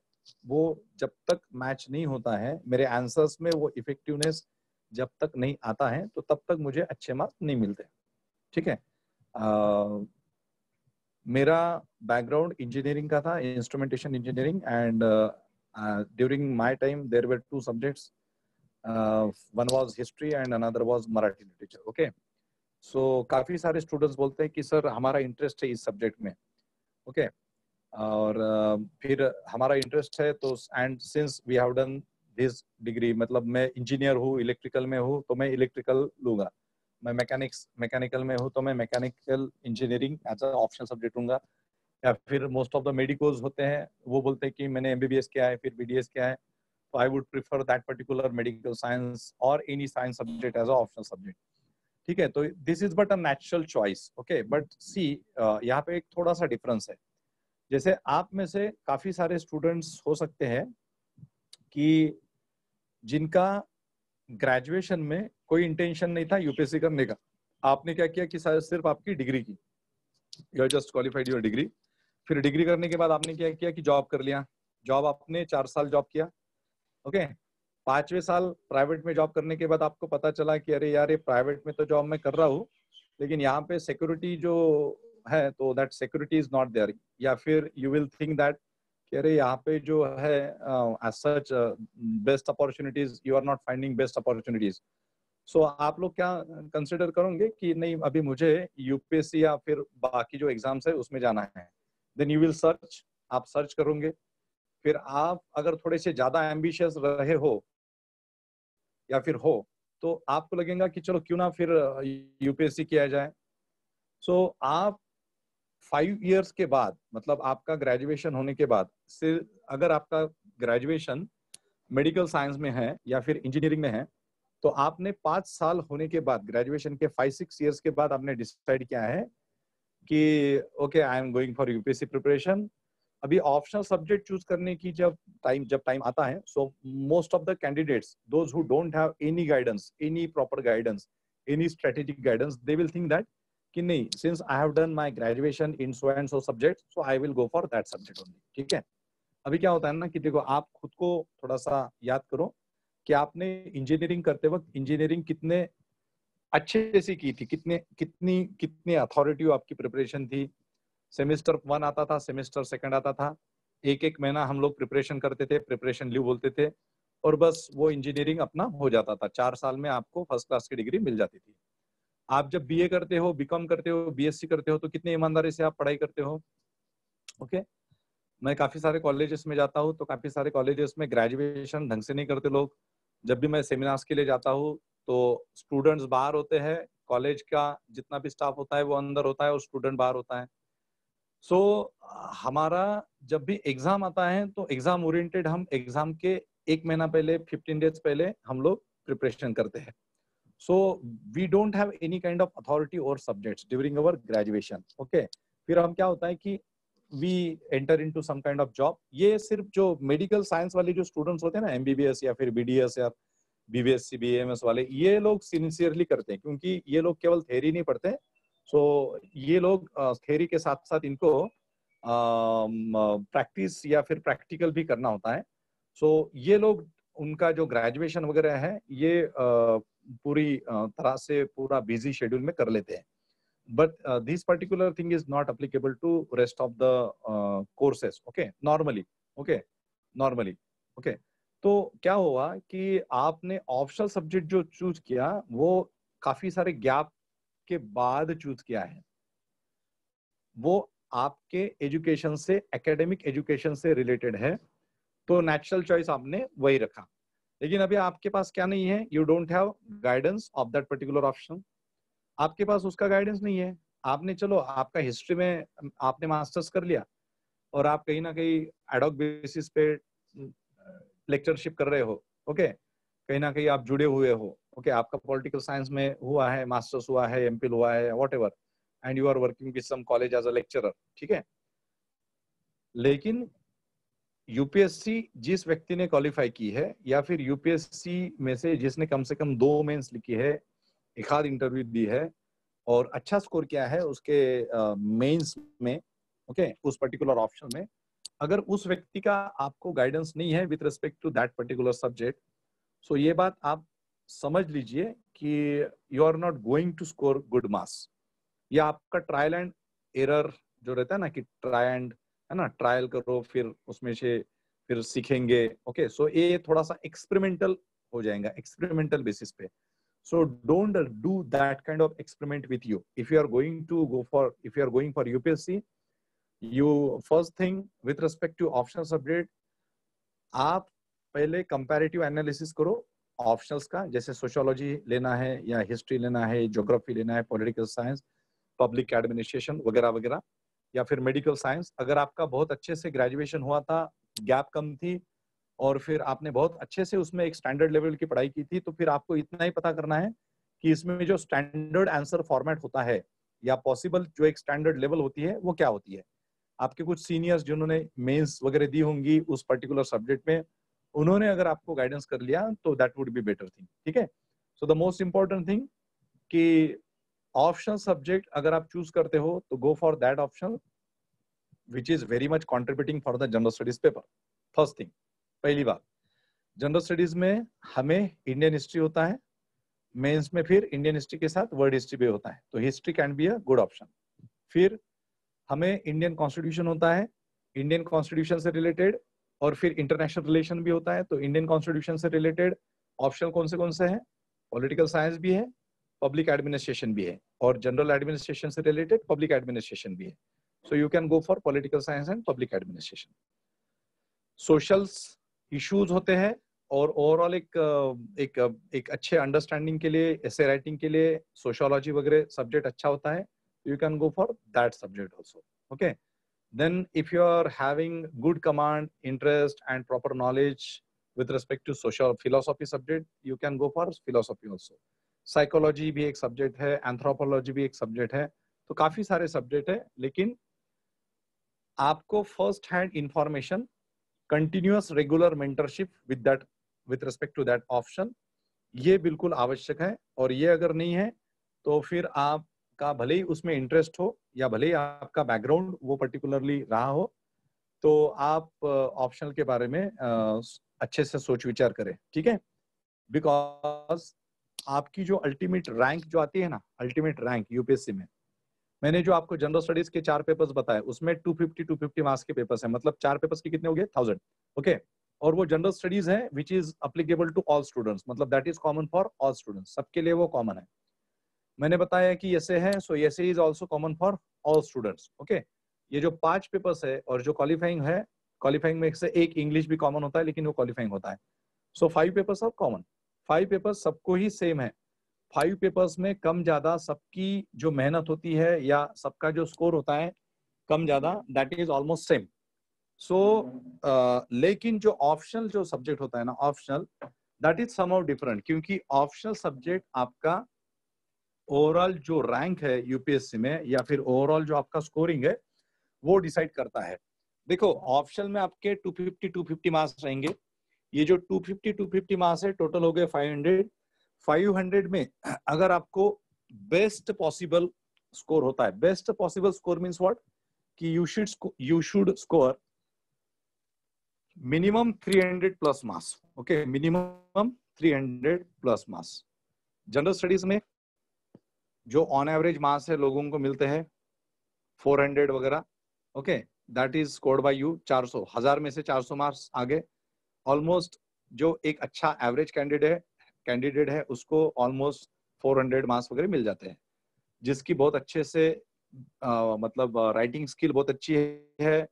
वो जब तक मैच नहीं होता है, मेरे आंसर्स में वो इफेक्टिवनेस जब तक नहीं आता है, तो तब तक मुझे अच्छे मार्क्स नहीं मिलते. ठीक है, मेरा बैकग्राउंड इंजीनियरिंग का था, instrumentation engineering, and during my time there were two subjects, one was history and another was Marathi literature. Okay, so काफी सारे स्टूडेंट्स बोलते हैं कि सर हमारा इंटरेस्ट है इस सब्जेक्ट में. ओके, और फिर हमारा इंटरेस्ट है तो, and since we have done this degree, मतलब मैं इंजीनियर हूँ, इलेक्ट्रिकल में हूँ तो मैं इलेक्ट्रिकल लूंगा, मैं मैकेनिकल में हूँ तो मैं mechanical engineering as a optional subject लूंगा. या फिर मोस्ट ऑफ द मेडिकोज होते हैं वो बोलते हैं कि मैंने एमबीबीएस किया है फिर बीडीएस किया है, तो I would prefer that particular medical science और any science subject as a optional subject. ठीक है, तो this is but a natural choice. Okay, but see यहाँ पे एक थोड़ा सा डिफरेंस है. जैसे आप में से काफी सारे स्टूडेंट्स हो सकते हैं कि जिनका ग्रेजुएशन में कोई इंटेंशन नहीं था यूपीएससी करने का. आपने क्या किया कि सिर्फ आपकी डिग्री की, you just qualified your degree, फिर डिग्री करने के बाद आपने क्या किया कि जॉब कर लिया. जॉब आपने 4 साल जॉब किया. ओके, 5वें साल प्राइवेट में जॉब करने के बाद आपको पता चला कि अरे यार ये प्राइवेट में तो जॉब मैं कर रहा हूँ लेकिन यहाँ पे सिक्योरिटी जो है तो that security is not there. या फिर यू विल थिंक दैट कि अरे यहाँ पे जो है as such best opportunities, you are not finding best opportunities. So आप लोग क्या कंसिडर करोगे कि नहीं अभी मुझे यूपीएससी या फिर बाकी जो एग्जाम्स है उसमें जाना है, देन यू विल सर्च, आप सर्च करोगे. फिर आप अगर थोड़े से ज्यादा एम्बिशियस रहे हो या फिर हो तो आपको लगेगा कि चलो क्यों ना फिर यूपीएससी किया जाए. सो आप 5 इयर्स के बाद, मतलब आपका ग्रेजुएशन होने के बाद, सिर्फ अगर आपका ग्रेजुएशन मेडिकल साइंस में है या फिर इंजीनियरिंग में है, तो आपने 5 साल होने के बाद, ग्रेजुएशन के 5-6 इयर्स के बाद आपने डिसाइड किया है कि okay I am going for UPSC preparation. अभी ऑप्शनल सब्जेक्ट चूज करने की जब टाइम आता है, so most of the candidates, those who don't have any guidance, any proper guidance, any strategic guidance, they will think that कि नहीं, since I have done my graduation in so and so subject, so I will go for that subject only. ठीक है, अभी क्या होता है ना कि देखो आप खुद को थोड़ा सा याद करो कि आपने इंजीनियरिंग करते वक्त इंजीनियरिंग कितने अच्छे से की थी, कितनी अथॉरिटी आपकी प्रिपरेशन थी. सेमेस्टर 1 आता था, सेमेस्टर 2 आता था, एक महीना हम लोग प्रिपरेशन करते थे, प्रिपरेशन लीव बोलते थे, और बस वो इंजीनियरिंग अपना हो जाता था. 4 साल में आपको फर्स्ट क्लास की डिग्री मिल जाती थी. आप जब बीए करते हो, बीकॉम करते हो, बीएससी करते हो, तो कितनी ईमानदारी से आप पढ़ाई करते हो. ओके, मैं काफी सारे कॉलेजेस में जाता हूँ तो काफी सारे कॉलेजेस में ग्रेजुएशन ढंग से नहीं करते लोग. जब भी मैं सेमिनार्स के लिए जाता हूँ तो स्टूडेंट्स बाहर होते हैं, कॉलेज का जितना भी स्टाफ होता है वो अंदर होता है और स्टूडेंट बाहर होता है. सो हमारा जब भी एग्जाम आता है तो एग्जाम ओरिएंटेड, हम एग्जाम के 1 महीना पहले, 15 डेज पहले हम लोग प्रिपरेशन करते हैं. So we don't have any kind of authority और subjects during our graduation. Okay, फिर हम क्या होता है कि we enter into some kind of job. ये सिर्फ जो मेडिकल साइंस वाले जो स्टूडेंट्स होते हैं ना, एमबीबीएस या फिर बीडीएस या बीबीएससी बीएमएस वाले, ये लोग सिंसियरली करते हैं, क्योंकि ये लोग केवल थ्योरी नहीं पढ़ते, सो ये लोग थ्योरी के साथ साथ इनको प्रैक्टिस या फिर प्रैक्टिकल भी करना होता है। सो ये लोग उनका जो ग्रेजुएशन वगैरह है ये पूरी तरह से पूरा बिजी शेड्यूल में कर लेते हैं। But this particular thing is not applicable to rest of the courses. Okay, normally. Okay. तो क्या हुआ कि आपने ऑप्शनल सब्जेक्ट जो चूज किया वो काफी सारे गैप के बाद चूज किया है, वो आपके एजुकेशन से, एकेडमिक एजुकेशन से रिलेटेड है, तो नेचुरल चॉइस आपने वही रखा। लेकिन अभी आपके पास क्या नहीं है, you don't have guidance of that particular option, आपके पास उसका गाइडेंस नहीं है। आपने चलो आपका हिस्ट्री में आपने मास्टर्स कर लिया और आप कहीं ना कहीं एडॉक बेसिस पे लेक्चरशिप कर रहे हो, ओके, कहीं ना कहीं आप जुड़े हुए हो, ओके, आपका पॉलिटिकल साइंस में हुआ है, मास्टर्स हुआ है, एमफिल हुआ है, whatever, and you are working with some college as a lecturer, ठीक है। लेकिन यूपीएससी जिस व्यक्ति ने क्वालिफाई की है या फिर यूपीएससी में से जिसने कम से कम 2 मेंस लिखी है, एक आध इंटरव्यू दी है और अच्छा स्कोर किया है उसके मेंस में, ओके, उस पर्टिकुलर ऑप्शन में, अगर उस व्यक्ति का आपको गाइडेंस नहीं है with respect to that particular subject, so ये बात आप समझ लीजिए कि you are not going to score good marks. या आपका ट्रायल एंड एरर जो रहता है ना, कि ट्राई एंड, है ना, ट्रायल करो फिर उसमें से फिर सीखेंगे, ओके, सो ये थोड़ा सा एक्सपेरिमेंटल हो जाएगा, एक्सपेरिमेंटल बेसिस पे। So don't do that kind of experiment with you. If you are going for UPSC, you first thing with respect to optional subject, आप पहले comparative analysis करो ऑप्शनल्स का, जैसे सोशियोलॉजी लेना है या हिस्ट्री लेना है, ज्योग्राफी लेना है, पॉलिटिकल साइंस, पब्लिक एडमिनिस्ट्रेशन वगैरह वगैरह, या फिर मेडिकल साइंस। अगर आपका बहुत अच्छे से ग्रेजुएशन हुआ था, गैप कम थी और फिर आपने बहुत अच्छे से उसमें एक स्टैंडर्ड लेवल की पढ़ाई की थी, तो फिर आपको इतना ही पता करना है कि इसमें जो स्टैंडर्ड आंसर फॉर्मेट होता है या पॉसिबल जो एक स्टैंडर्ड लेवल होती है वो क्या होती है। आपके कुछ सीनियर्स जिन्होंने मेंस वगैरह दी होंगी उस पर्टिकुलर सब्जेक्ट में, उन्होंने अगर आपको गाइडेंस कर लिया तो that would be better thing, ठीक है। सो द मोस्ट इंपॉर्टेंट थिंग कि ऑप्शनल सब्जेक्ट अगर आप चूज करते हो तो go for that option which is very much contributing for the general studies paper. First thing, पहली बात, जनरल स्टडीज में हमें इंडियन हिस्ट्री होता है, मेंस में फिर इंडियन हिस्ट्री के साथ वर्ल्ड हिस्ट्री भी होता है, तो history can be a good option. फिर हमें इंडियन कॉन्स्टिट्यूशन होता है, इंडियन कॉन्स्टिट्यूशन से रिलेटेड, और फिर इंटरनेशनल रिलेशन भी होता है, तो इंडियन कॉन्स्टिट्यूशन से रिलेटेड ऑप्शन कौन से हैं, पॉलिटिकल साइंस भी है, पब्लिक एडमिनिस्ट्रेशन भी है, और जनरल एडमिनिस्ट्रेशन से रिलेटेड पब्लिक एडमिनिस्ट्रेशन भी है। So you can go for political science and public administration. Socials issues होते हैं और ओवरऑल एक अच्छे अंडरस्टैंडिंग के लिए, एसे राइटिंग के लिए सोशियोलॉजी वगैरह सब्जेक्ट अच्छा होता है, you can go for that subject also, okay. Then if you are having good command, interest and proper knowledge with respect to social philosophy subject, you can go for philosophy also. Psychology भी एक subject है, anthropology भी एक subject है, तो काफी सारे subject है, लेकिन आपको first hand information, continuous regular mentorship with respect to that option, ये बिल्कुल आवश्यक है। और ये अगर नहीं है तो फिर आपका भले ही उसमें इंटरेस्ट हो या भले ही आपका बैकग्राउंड वो पर्टिकुलरली रहा हो, तो आप ऑप्शनल के बारे में अच्छे से सोच विचार करें, ठीक है। बिकॉज आपकी जो अल्टीमेट रैंक जो आती है ना, अल्टीमेट रैंक यूपीएससी में, मैंने जो आपको जनरल स्टडीज के 4 पेपर्स बताए उसमें 250 मार्क्स के पेपर्स हैं, मतलब 4 पेपर्स के कितने हो गए, 1000, ओके। और वो जनरल स्टडीज है which is applicable to all students, मतलब that is common for all students, सबके लिए वो कॉमन है। मैंने बताया कि ऐसे है, सो ऐसे is also common for all students, okay. ये जो 5 पेपर्स है और जो क्वालिफाइंग है, क्वालिफाइंग में से एक इंग्लिश भी कॉमन होता है लेकिन वो क्वालिफाइंग होता है, सो 5 पेपर्स आर कॉमन, 5 पेपर्स सबको ही सेम है। 5 पेपर्स में कम ज्यादा सबकी जो मेहनत होती है या सबका जो स्कोर होता है कम ज्यादा, दैट इज ऑलमोस्ट सेम। सो लेकिन जो ऑप्शनल जो सब्जेक्ट होता है ना, optional, that is somehow different, क्योंकि ऑप्शनल सब्जेक्ट आपका ओवरऑल जो रैंक है यूपीएससी में या फिर ओवरऑल जो आपका स्कोरिंग है वो डिसाइड करता है। देखो ऑप्शनल में आपके 250 मार्क्स रहेंगे, ये जो 250 मार्क्स है टोटल हो गए 500 में अगर आपको बेस्ट पॉसिबल स्कोर होता है, best possible score means what, कि you should score minimum 300 plus marks. Okay, minimum 300 plus marks. General studies में जो ऑन एवरेज मार्क्स है लोगों को मिलते हैं 400 वगैरह. Okay, that is scored by you. 400, 1000 में से 400 मार्क्स आगे. ऑलमोस्ट जो एक अच्छा एवरेज कैंडिडेट है उसको ऑलमोस्ट 400 मार्क्स वगैरह मिल जाते हैं. जिसकी बहुत अच्छे से मतलब राइटिंग स्किल बहुत अच्छी है,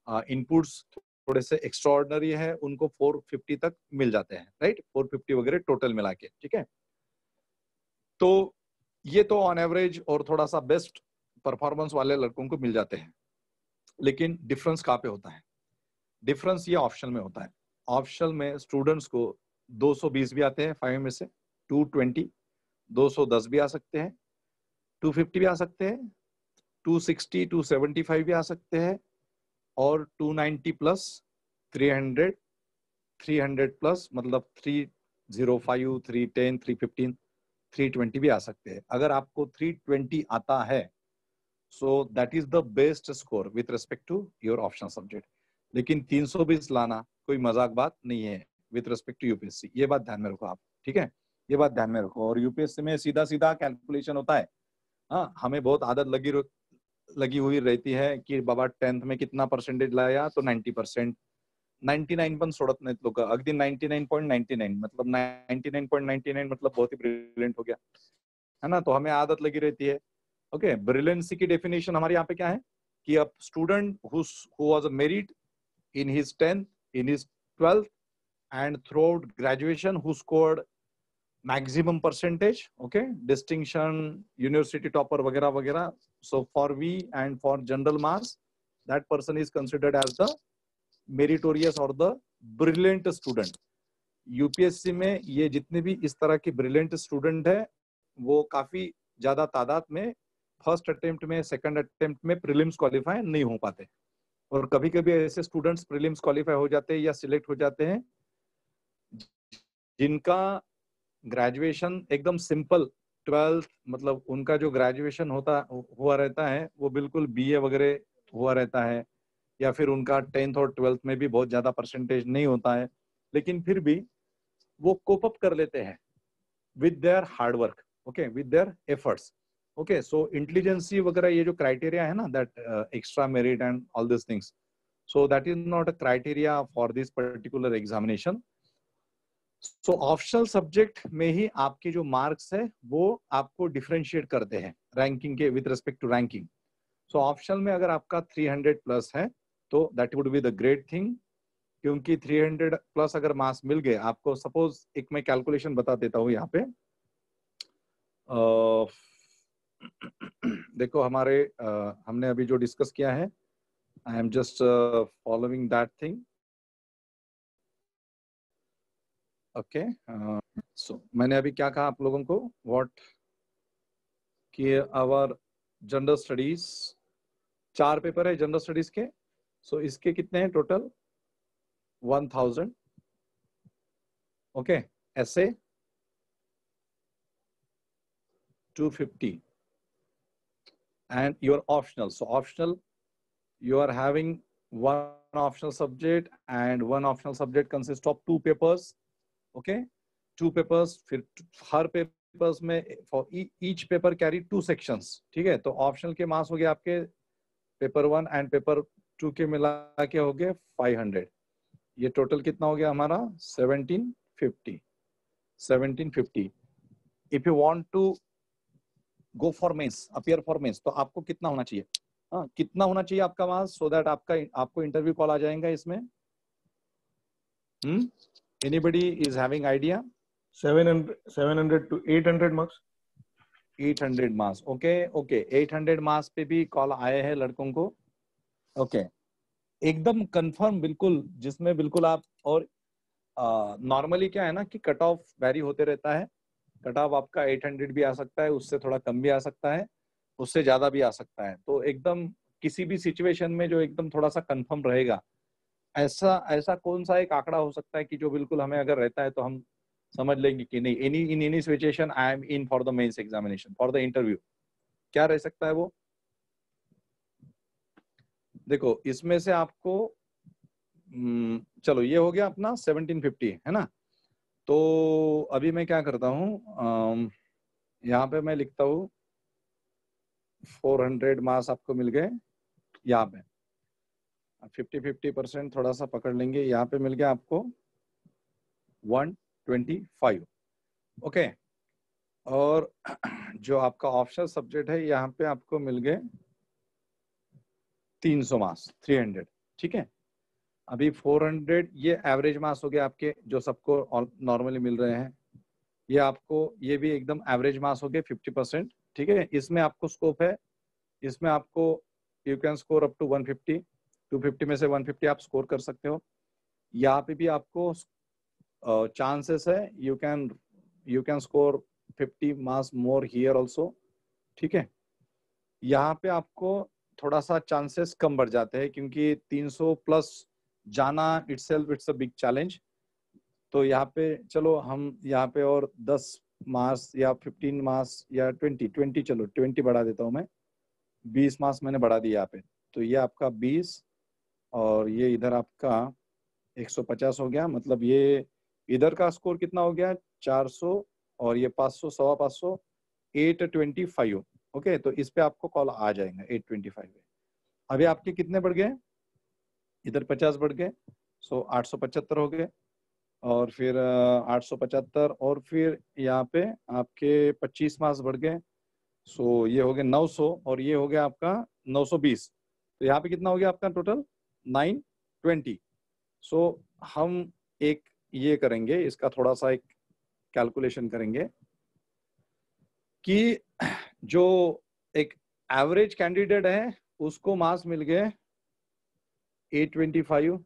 इनपुट्स थोड़े से एक्स्ट्राऑर्डिनरी है, उनको 450 तक मिल जाते हैं. राइट, 450 वगैरह टोटल मिला के. ठीक है, तो ये तो ऑन एवरेज और थोड़ा सा बेस्ट परफॉर्मेंस वाले लड़कों को मिल जाते हैं. लेकिन डिफरेंस कहाँ पे होता है? डिफरेंस ये ऑप्शनल में होता है. ऑप्शनल में स्टूडेंट्स को 220 भी आते हैं 5 में से, 220, 210 भी आ सकते हैं, 250 भी आ सकते हैं, 260, 275 भी आ सकते हैं, और 290 प्लस 300, 300 प्लस मतलब 305, 310, 315, 320 भी आ सकते हैं. अगर आपको 320 आता है so that is the best score with respect to your optional subject. लेकिन 320 लाना कोई मजाक बात नहीं है विथ रिस्पेक्ट टू यूपीएससी. ये बात ध्यान में रखो आप. ठीक है, ये बात ध्यान में रखो. और यूपीएससी में सीधा सीधा कैलकुलेशन होता है. हाँ, हमें बहुत आदत लगी हुई रहती है कि बाबा 10th में कितना परसेंटेज लाया तो 90%, 99 पण सोडत नाहीत लोक. अगदी 99.99 मतलब 99.99 मतलब बहुत ही ब्रिलियंट हो गया, है ना. तो हमें आदत लगी रहती है. ओके, ब्रिलियंसी की डेफिनेशन हमारे यहाँ पे क्या है कि a student who was a merit in his 10th, in his 12th, and throughout graduation who scored maximum percentage, okay, distinction, university topper वगैरह वगैरह. So for we and for general marks, that person is considered as the meritorious or the brilliant student. UPSC में ये जितने भी इस तरह के brilliant student है वो काफी ज्यादा तादाद में फर्स्ट अटेम्प्ट में, सेकंड अटेम्प्ट में प्रीलिम्स क्वालिफाई नहीं हो पाते. और कभी कभी ऐसे स्टूडेंट्स प्रीलिम्स क्वालिफाई हो जाते हैं या सिलेक्ट हो जाते हैं जिनका ग्रेजुएशन एकदम सिंपल 12th मतलब उनका जो ग्रेजुएशन हुआ रहता है वो बिल्कुल बीए वगैरह हुआ रहता है, या फिर उनका 10th और 12th में भी बहुत ज्यादा परसेंटेज नहीं होता है, लेकिन फिर भी वो कोप अप कर लेते हैं with their hard work. Okay, with their efforts. Okay, so intelligency वगैरह ये जो क्राइटेरिया है ना, that extra merit and all this things, so that is not a criteria for this particular examination. So optional subject में ही आपके जो marks है वो आपको डिफरेंशिएट करते हैं रैंकिंग के with respect to ranking. So optional में अगर आपका 300 प्लस है तो that would be the great thing, क्योंकि 300 प्लस अगर मार्क्स मिल गए आपको, सपोज एक मैं कैलकुलेशन बता देता हूँ यहाँ पे. देखो हमारे हमने अभी जो डिस्कस किया है, I am just following that thing. Okay, so मैंने अभी क्या कहा आप लोगों को, व्हाट कि आवर जनरल स्टडीज 4 पेपर है जनरल स्टडीज के. सो इसके कितने हैं टोटल? 1000. ओके, ऐसे 250 and your optional. So optional, you are having one optional subject and one optional subject consists of 2 papers. Okay, 2 papers. फिर हर पेपर्स में for each paper carry 2 sections. ठीक है, तो ऑप्शनल के मार्क्स हो गए आपके पेपर 1 एंड पेपर 2 के मिला के हो गए 500. ये टोटल कितना हो गया हमारा? 1750. 1750. If you want to go for mains, appear for mains, तो आपको कितना होना चाहिए? हाँ, कितना होना चाहिए आपका मार्क्स सो दैट आपको इंटरव्यू कॉल आ जाएगा इसमें? Anybody is having idea? 700 to 800 marks. 800 marks. Okay, 800 marks पे भी कॉल आए हैं लड़कों को. ओके, एकदम कंफर्म बिल्कुल, जिसमें बिल्कुल आप, और नॉर्मली क्या है ना कि कट ऑफ वेरी होते रहता है. कट ऑफ आपका 800 भी आ सकता है, उससे थोड़ा कम भी आ सकता है, उससे ज्यादा भी आ सकता है. तो एकदम किसी भी सिचुएशन में जो एकदम थोड़ा सा कंफर्म रहेगा, ऐसा कौन सा एक आंकड़ा हो सकता है कि जो बिल्कुल हमें अगर रहता है तो हम समझ लेंगे कि नहीं, in any situation I am in for the mains examination, for the interview. क्या रह सकता है वो? देखो इसमें से आपको चलो ये हो गया अपना 1750 है ना। तो अभी मैं क्या करता हूँ, यहाँ पे मैं लिखता हूँ 400 मास आपको मिल गए यहाँ पे। 50-50% थोड़ा सा पकड़ लेंगे, यहाँ पे मिल गया आपको 125। ओके, और जो आपका ऑप्शनल सब्जेक्ट है यहाँ पे आपको मिल गए 300 मास 300। ठीक है, अभी 400 ये एवरेज मास हो गया आपके जो सबको नॉर्मली मिल रहे हैं। ये आपको ये भी एकदम एवरेज मास हो गए 50%। ठीक है, इसमें आपको स्कोप है, इसमें आपको you can score up to 150, 250 में से 150 आप स्कोर कर सकते हो। यहाँ पे भी आपको चांसेस है you can score 50 mass more here also. ठीक है, यहाँ पे आपको थोड़ा सा चांसेस कम बढ़ जाते हैं क्योंकि 300 प्लस जाना itself it's a big challenge. तो यहाँ पे चलो हम यहाँ पे और 10 मास या 15 मास या 20 चलो 20 बढ़ा देता हूँ मैं, 20 मास मैंने बढ़ा दिया यहाँ पे। तो ये आपका 20 और ये इधर आपका 150 हो गया। मतलब ये इधर का स्कोर कितना हो गया 400 और ये 500 सवा 500 825। ओके, तो इस पे आपको कॉल आ जाएगा 825 पे। अभी आपके कितने बढ़ गए, इधर 50 बढ़ गए, सो 875 हो गए और फिर 875 और फिर यहाँ पे आपके 25 मास बढ़ गए, सो ये हो गया 900 और ये हो गया आपका 920। तो यहाँ पे कितना हो गया आपका टोटल 920। सो हम एक ये करेंगे, इसका थोड़ा सा एक कैलकुलेशन करेंगे कि जो एक एवरेज कैंडिडेट है उसको मास मिल गए 825,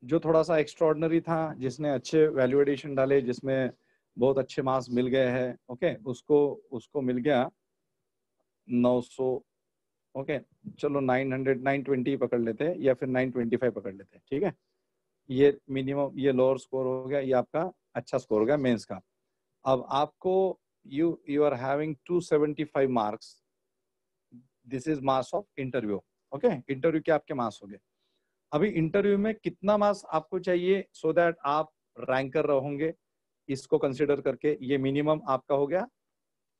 जो थोड़ा सा एक्स्ट्रॉर्डनरी था, जिसने अच्छे वैल्यू एडिशन डाले, जिसमें बहुत अच्छे मार्क्स मिल गए हैं, ओके, उसको मिल गया 900। ओके, चलो 900 920 पकड़ लेते हैं या फिर 925 पकड़ लेते हैं। ठीक है, ये मिनिमम, ये लोअर स्कोर हो गया, ये आपका अच्छा स्कोर हो गया मेंस का। अब आपको you are having 275 marks, this is marks of interview. Okay, interview के आपके मार्क्स हो गए। अभी इंटरव्यू में कितना मार्क्स आपको चाहिए सो दैट आप रैंकर रहोगे, इसको कंसिडर करके ये मिनिमम आपका हो गया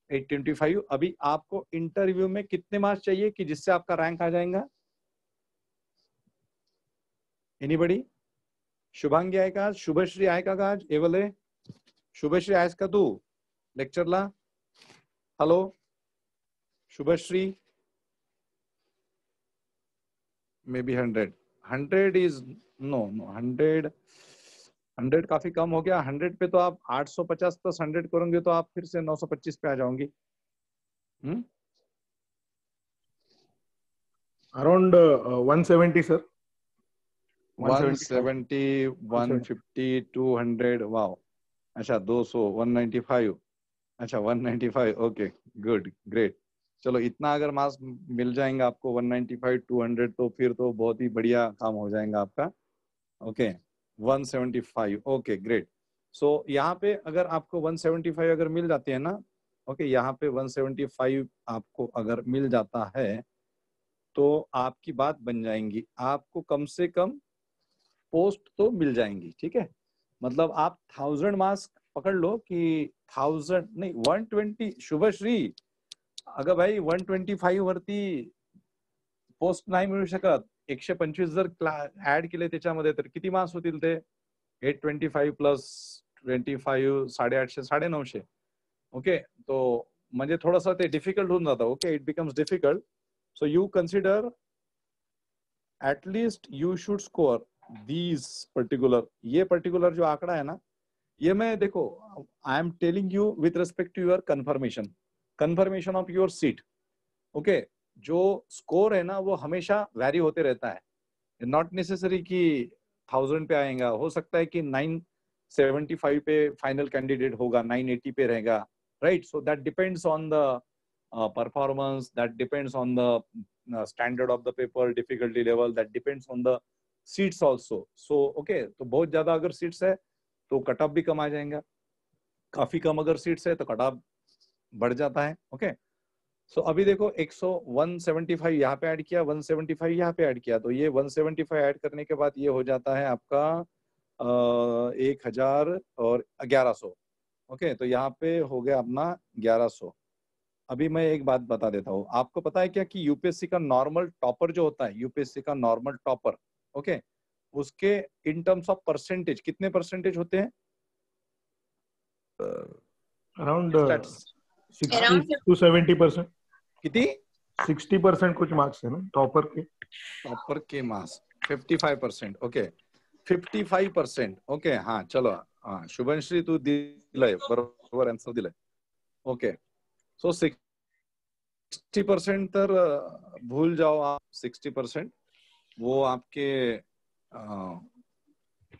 825। अभी आपको इंटरव्यू में कितने मार्क्स चाहिए कि जिससे आपका रैंक आ जाएगा? एनीबडी? शुभांगी आहे का आज? शुभश्री आहे का आज? एवले शुभश्री आहेस का तू लेक्चरला? Hello Shubhashree? Maybe 100 is no 100 काफी कम हो गया। 100 पे तो आप 850 प्लस 100 करोगे तो आप फिर से 925 पे आ जाओगी। Around 170 sir. 170 150 200 वाओ। अच्छा 200 195, अच्छा 195, ओके गुड ग्रेट। चलो इतना अगर मार्क्स मिल जाएंगे आपको 195 200 तो फिर तो बहुत ही बढ़िया काम हो जाएगा आपका। Okay 175, okay great. सो यहाँ पे अगर आपको 175 अगर मिल जाती है ना, ओके यहाँ पे 175 आपको अगर मिल जाता है तो आपकी बात बन जाएंगी, आपको कम से कम पोस्ट तो मिल जाएंगी। ठीक है, मतलब आप 1000 मार्क्स पकड़ लो कि 1000 नहीं 120। शुभश्री अगं भाई 125 वरती पोस्ट नाही मिळू शकत। 125 जर ऍड केले त्याच्यामध्ये तर किती मार्क्स होतील ते? 825 प्लस 25 850 950। ओके, तो म्हणजे थोडंसं ते डिफिकल्ट होऊन जातं। Okay, it becomes difficult. So you consider at least you should score these particular, ये पर्टिकुलर जो आंकड़ा है ना, ये मैं देखो I am telling you with respect to your confirmation of your seat. Okay, जो स्कोर है ना वो हमेशा वैरी होते रहता है, नॉट नेसेसरी कि 1000 पे आएगा, हो सकता है कि 975 पे फाइनल कैंडिडेट होगा, 980 पे रहेगा, right? So that depends on the performance, that depends on the standard of the paper, difficulty level, that depends on the seats also. So okay, तो बहुत ज्यादा अगर सीट्स है तो कट ऑफ भी कम आ जाएगा, काफी कम अगर सीट्स है तो कट ऑफ बढ़ जाता है। ओके, सो अभी देखो 175 यहाँ पे ऐड किया, 175 यहाँ पे ऐड किया, तो ये 175 ऐड करने के बाद ये हो जाता है आपका 1000 और 1100। ओके, तो यहाँ पे हो गया अपना 1100। अभी मैं एक बात बता देता हूँ, आपको पता है क्या कि यूपीएससी का नॉर्मल टॉपर जो होता है, यूपीएससी का नॉर्मल टॉपर, ओके, उसके इन टर्म्स ऑफ परसेंटेज कितने परसेंटेज होते हैं? Around Stats. 60 to 70%। कितनी? 60% कुछ मार्क्स है ना टॉपर के। टॉपर के मार्क्स 55%। ओके, 55%। ओके, हाँ चलो, हाँ शुभश्री तू दिलाय, बरोबर आन्सर दिलाय। ओके, सो 60% तर भूल जाओ आप। 60% वो आपके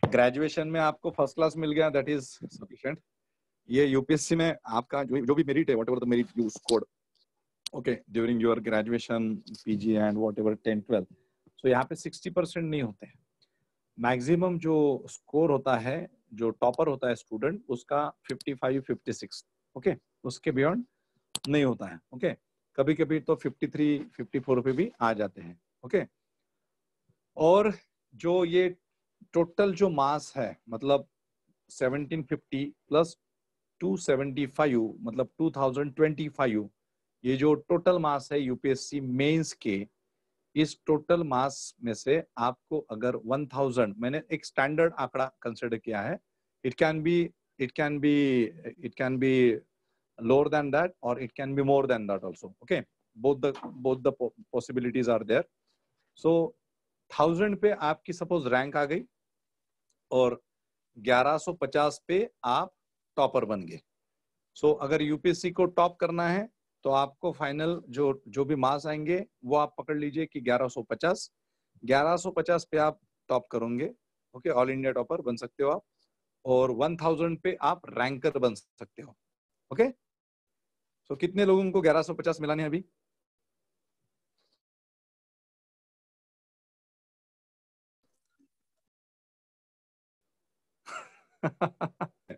ग्रेजुएशन में आपको फर्स्ट क्लास मिल गया, दैट इज सफिशिएंट। ये यूपीएससी में आपका जो भी मेरिट है, whatever the merit you scored, okay, during your graduation, PG and whatever 10 12, सो यहाँ पे 60% नहीं होते हैं। मैक्सिमम जो स्कोर होता है, जो टॉपर होता है स्टूडेंट, उसका 55 56, ओके, उसके बियॉन्ड नहीं होता है। ओके, कभी कभी तो 53 54 पे भी आ जाते हैं। ओके, और जो ये टोटल जो मास है, मतलब 1750 प्लस 275, मतलब 2025, ये जो टोटल मास है यूपीएससी मेंस के, इस टोटल मास में से आपको अगर 1000, मैंने एक स्टैंडर्ड आंकड़ा कंसिडर किया है, it can be lower than that or it can be more than that also, okay, both the possibilities are there। so 1000 पे आपकी सपोज रैंक आ गई और 1150 पे आप टॉपर बन गए। सो अगर यूपीएससी को टॉप करना है तो आपको फाइनल जो भी मार्क्स आएंगे वो आप पकड़ लीजिए कि 1150 पे आप टॉप करोगे। ओके, ऑल इंडिया टॉपर बन सकते हो आप, और 1000 पे आप रैंकर बन सकते हो। ओके, तो कितने लोगों को 1150 मिलाने हैं अभी?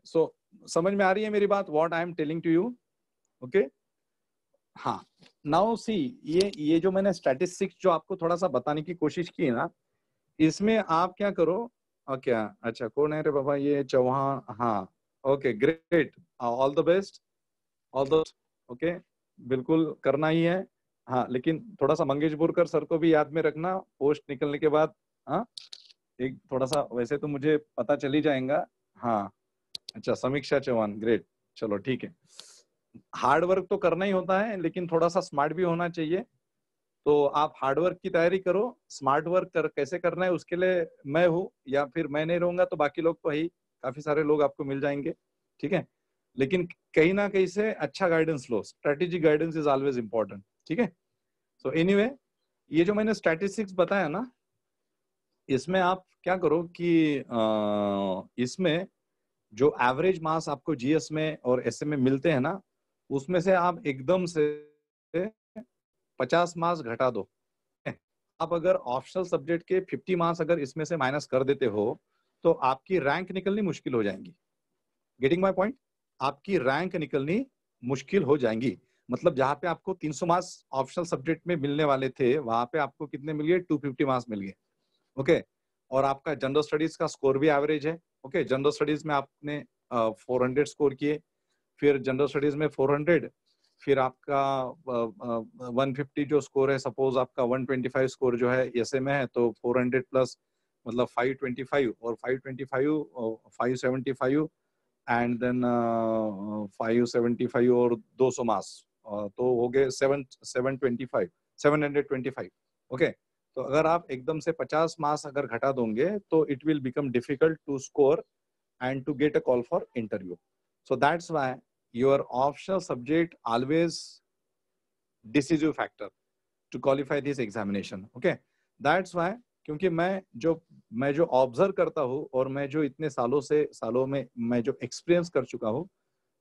सो समझ में आ रही है मेरी बात, what I am telling to you? Okay, हाँ, नाउ सी, ये जो मैंने स्टैटिस्टिक्स जो आपको थोड़ा सा बताने की कोशिश की है ना, इसमें आप क्या करो, क्या, अच्छा कौन है रे बाबा, ये चौहान, हाँ, okay great, all the best, all the, okay, बिल्कुल करना ही है। हाँ, लेकिन थोड़ा सा मंगेश बोरकर सर को भी याद में रखना पोस्ट निकलने के बाद। हाँ, एक थोड़ा सा, वैसे तो मुझे पता चल ही जाएगा। हाँ, अच्छा, समीक्षा चौहान, ग्रेट, चलो ठीक है। हार्ड वर्क तो करना ही होता है, लेकिन थोड़ा सा स्मार्ट भी होना चाहिए। तो आप हार्ड वर्क की तैयारी करो, स्मार्ट वर्क कैसे करना है उसके लिए मैं हूँ, या फिर मैं नहीं रहूंगा तो बाकी लोग तो है ही, काफी सारे लोग आपको मिल जाएंगे, ठीक है। लेकिन कहीं ना कहीं से अच्छा guidance low, strategic guidance is always important, ठीक है। सो एनीवे, ये जो मैंने स्टैटिस्टिक्स बताया ना, इसमें आप क्या करो कि इसमें जो एवरेज मार्क्स आपको जीएस में और एसए में मिलते हैं ना, उसमें से आप एकदम से 50 मार्क्स घटा दो। आप अगर ऑप्शनल सब्जेक्ट के 50 मार्क्स अगर इसमें से माइनस कर देते हो तो आपकी रैंक निकलनी मुश्किल हो जाएंगी। Getting my point? आपकी रैंक निकलनी मुश्किल हो जाएंगी। मतलब जहां पे आपको 300 मार्क्स ऑप्शनल सब्जेक्ट में मिलने वाले थे, वहां पे आपको कितने मिल गए? 250 मार्क्स मिल गए। ओके, और आपका जनरल स्टडीज का स्कोर भी एवरेज है। ओके, जनरल स्टडीज में आपने 400 स्कोर किए, फिर जनरल स्टडीज में 400, फिर आपका 150 जो स्कोर है, सपोज आपका 125 स्कोर जो है एसए में है, तो 400 प्लस मतलब 525, और 525 575 एंड देन 575 और 200 मार्क्स, तो हो गए 725। ओके, तो अगर आप एकदम से 50 मार्क्स अगर घटा दोगे तो it will become difficult to score and to get a call for interview. So that's why your optional subject always decisive factor to qualify this examination. Okay, that's why, क्योंकि मैं जो ऑब्जर्व करता हूँ और मैं जो इतने सालों में मैं जो एक्सपीरियंस कर चुका हूँ,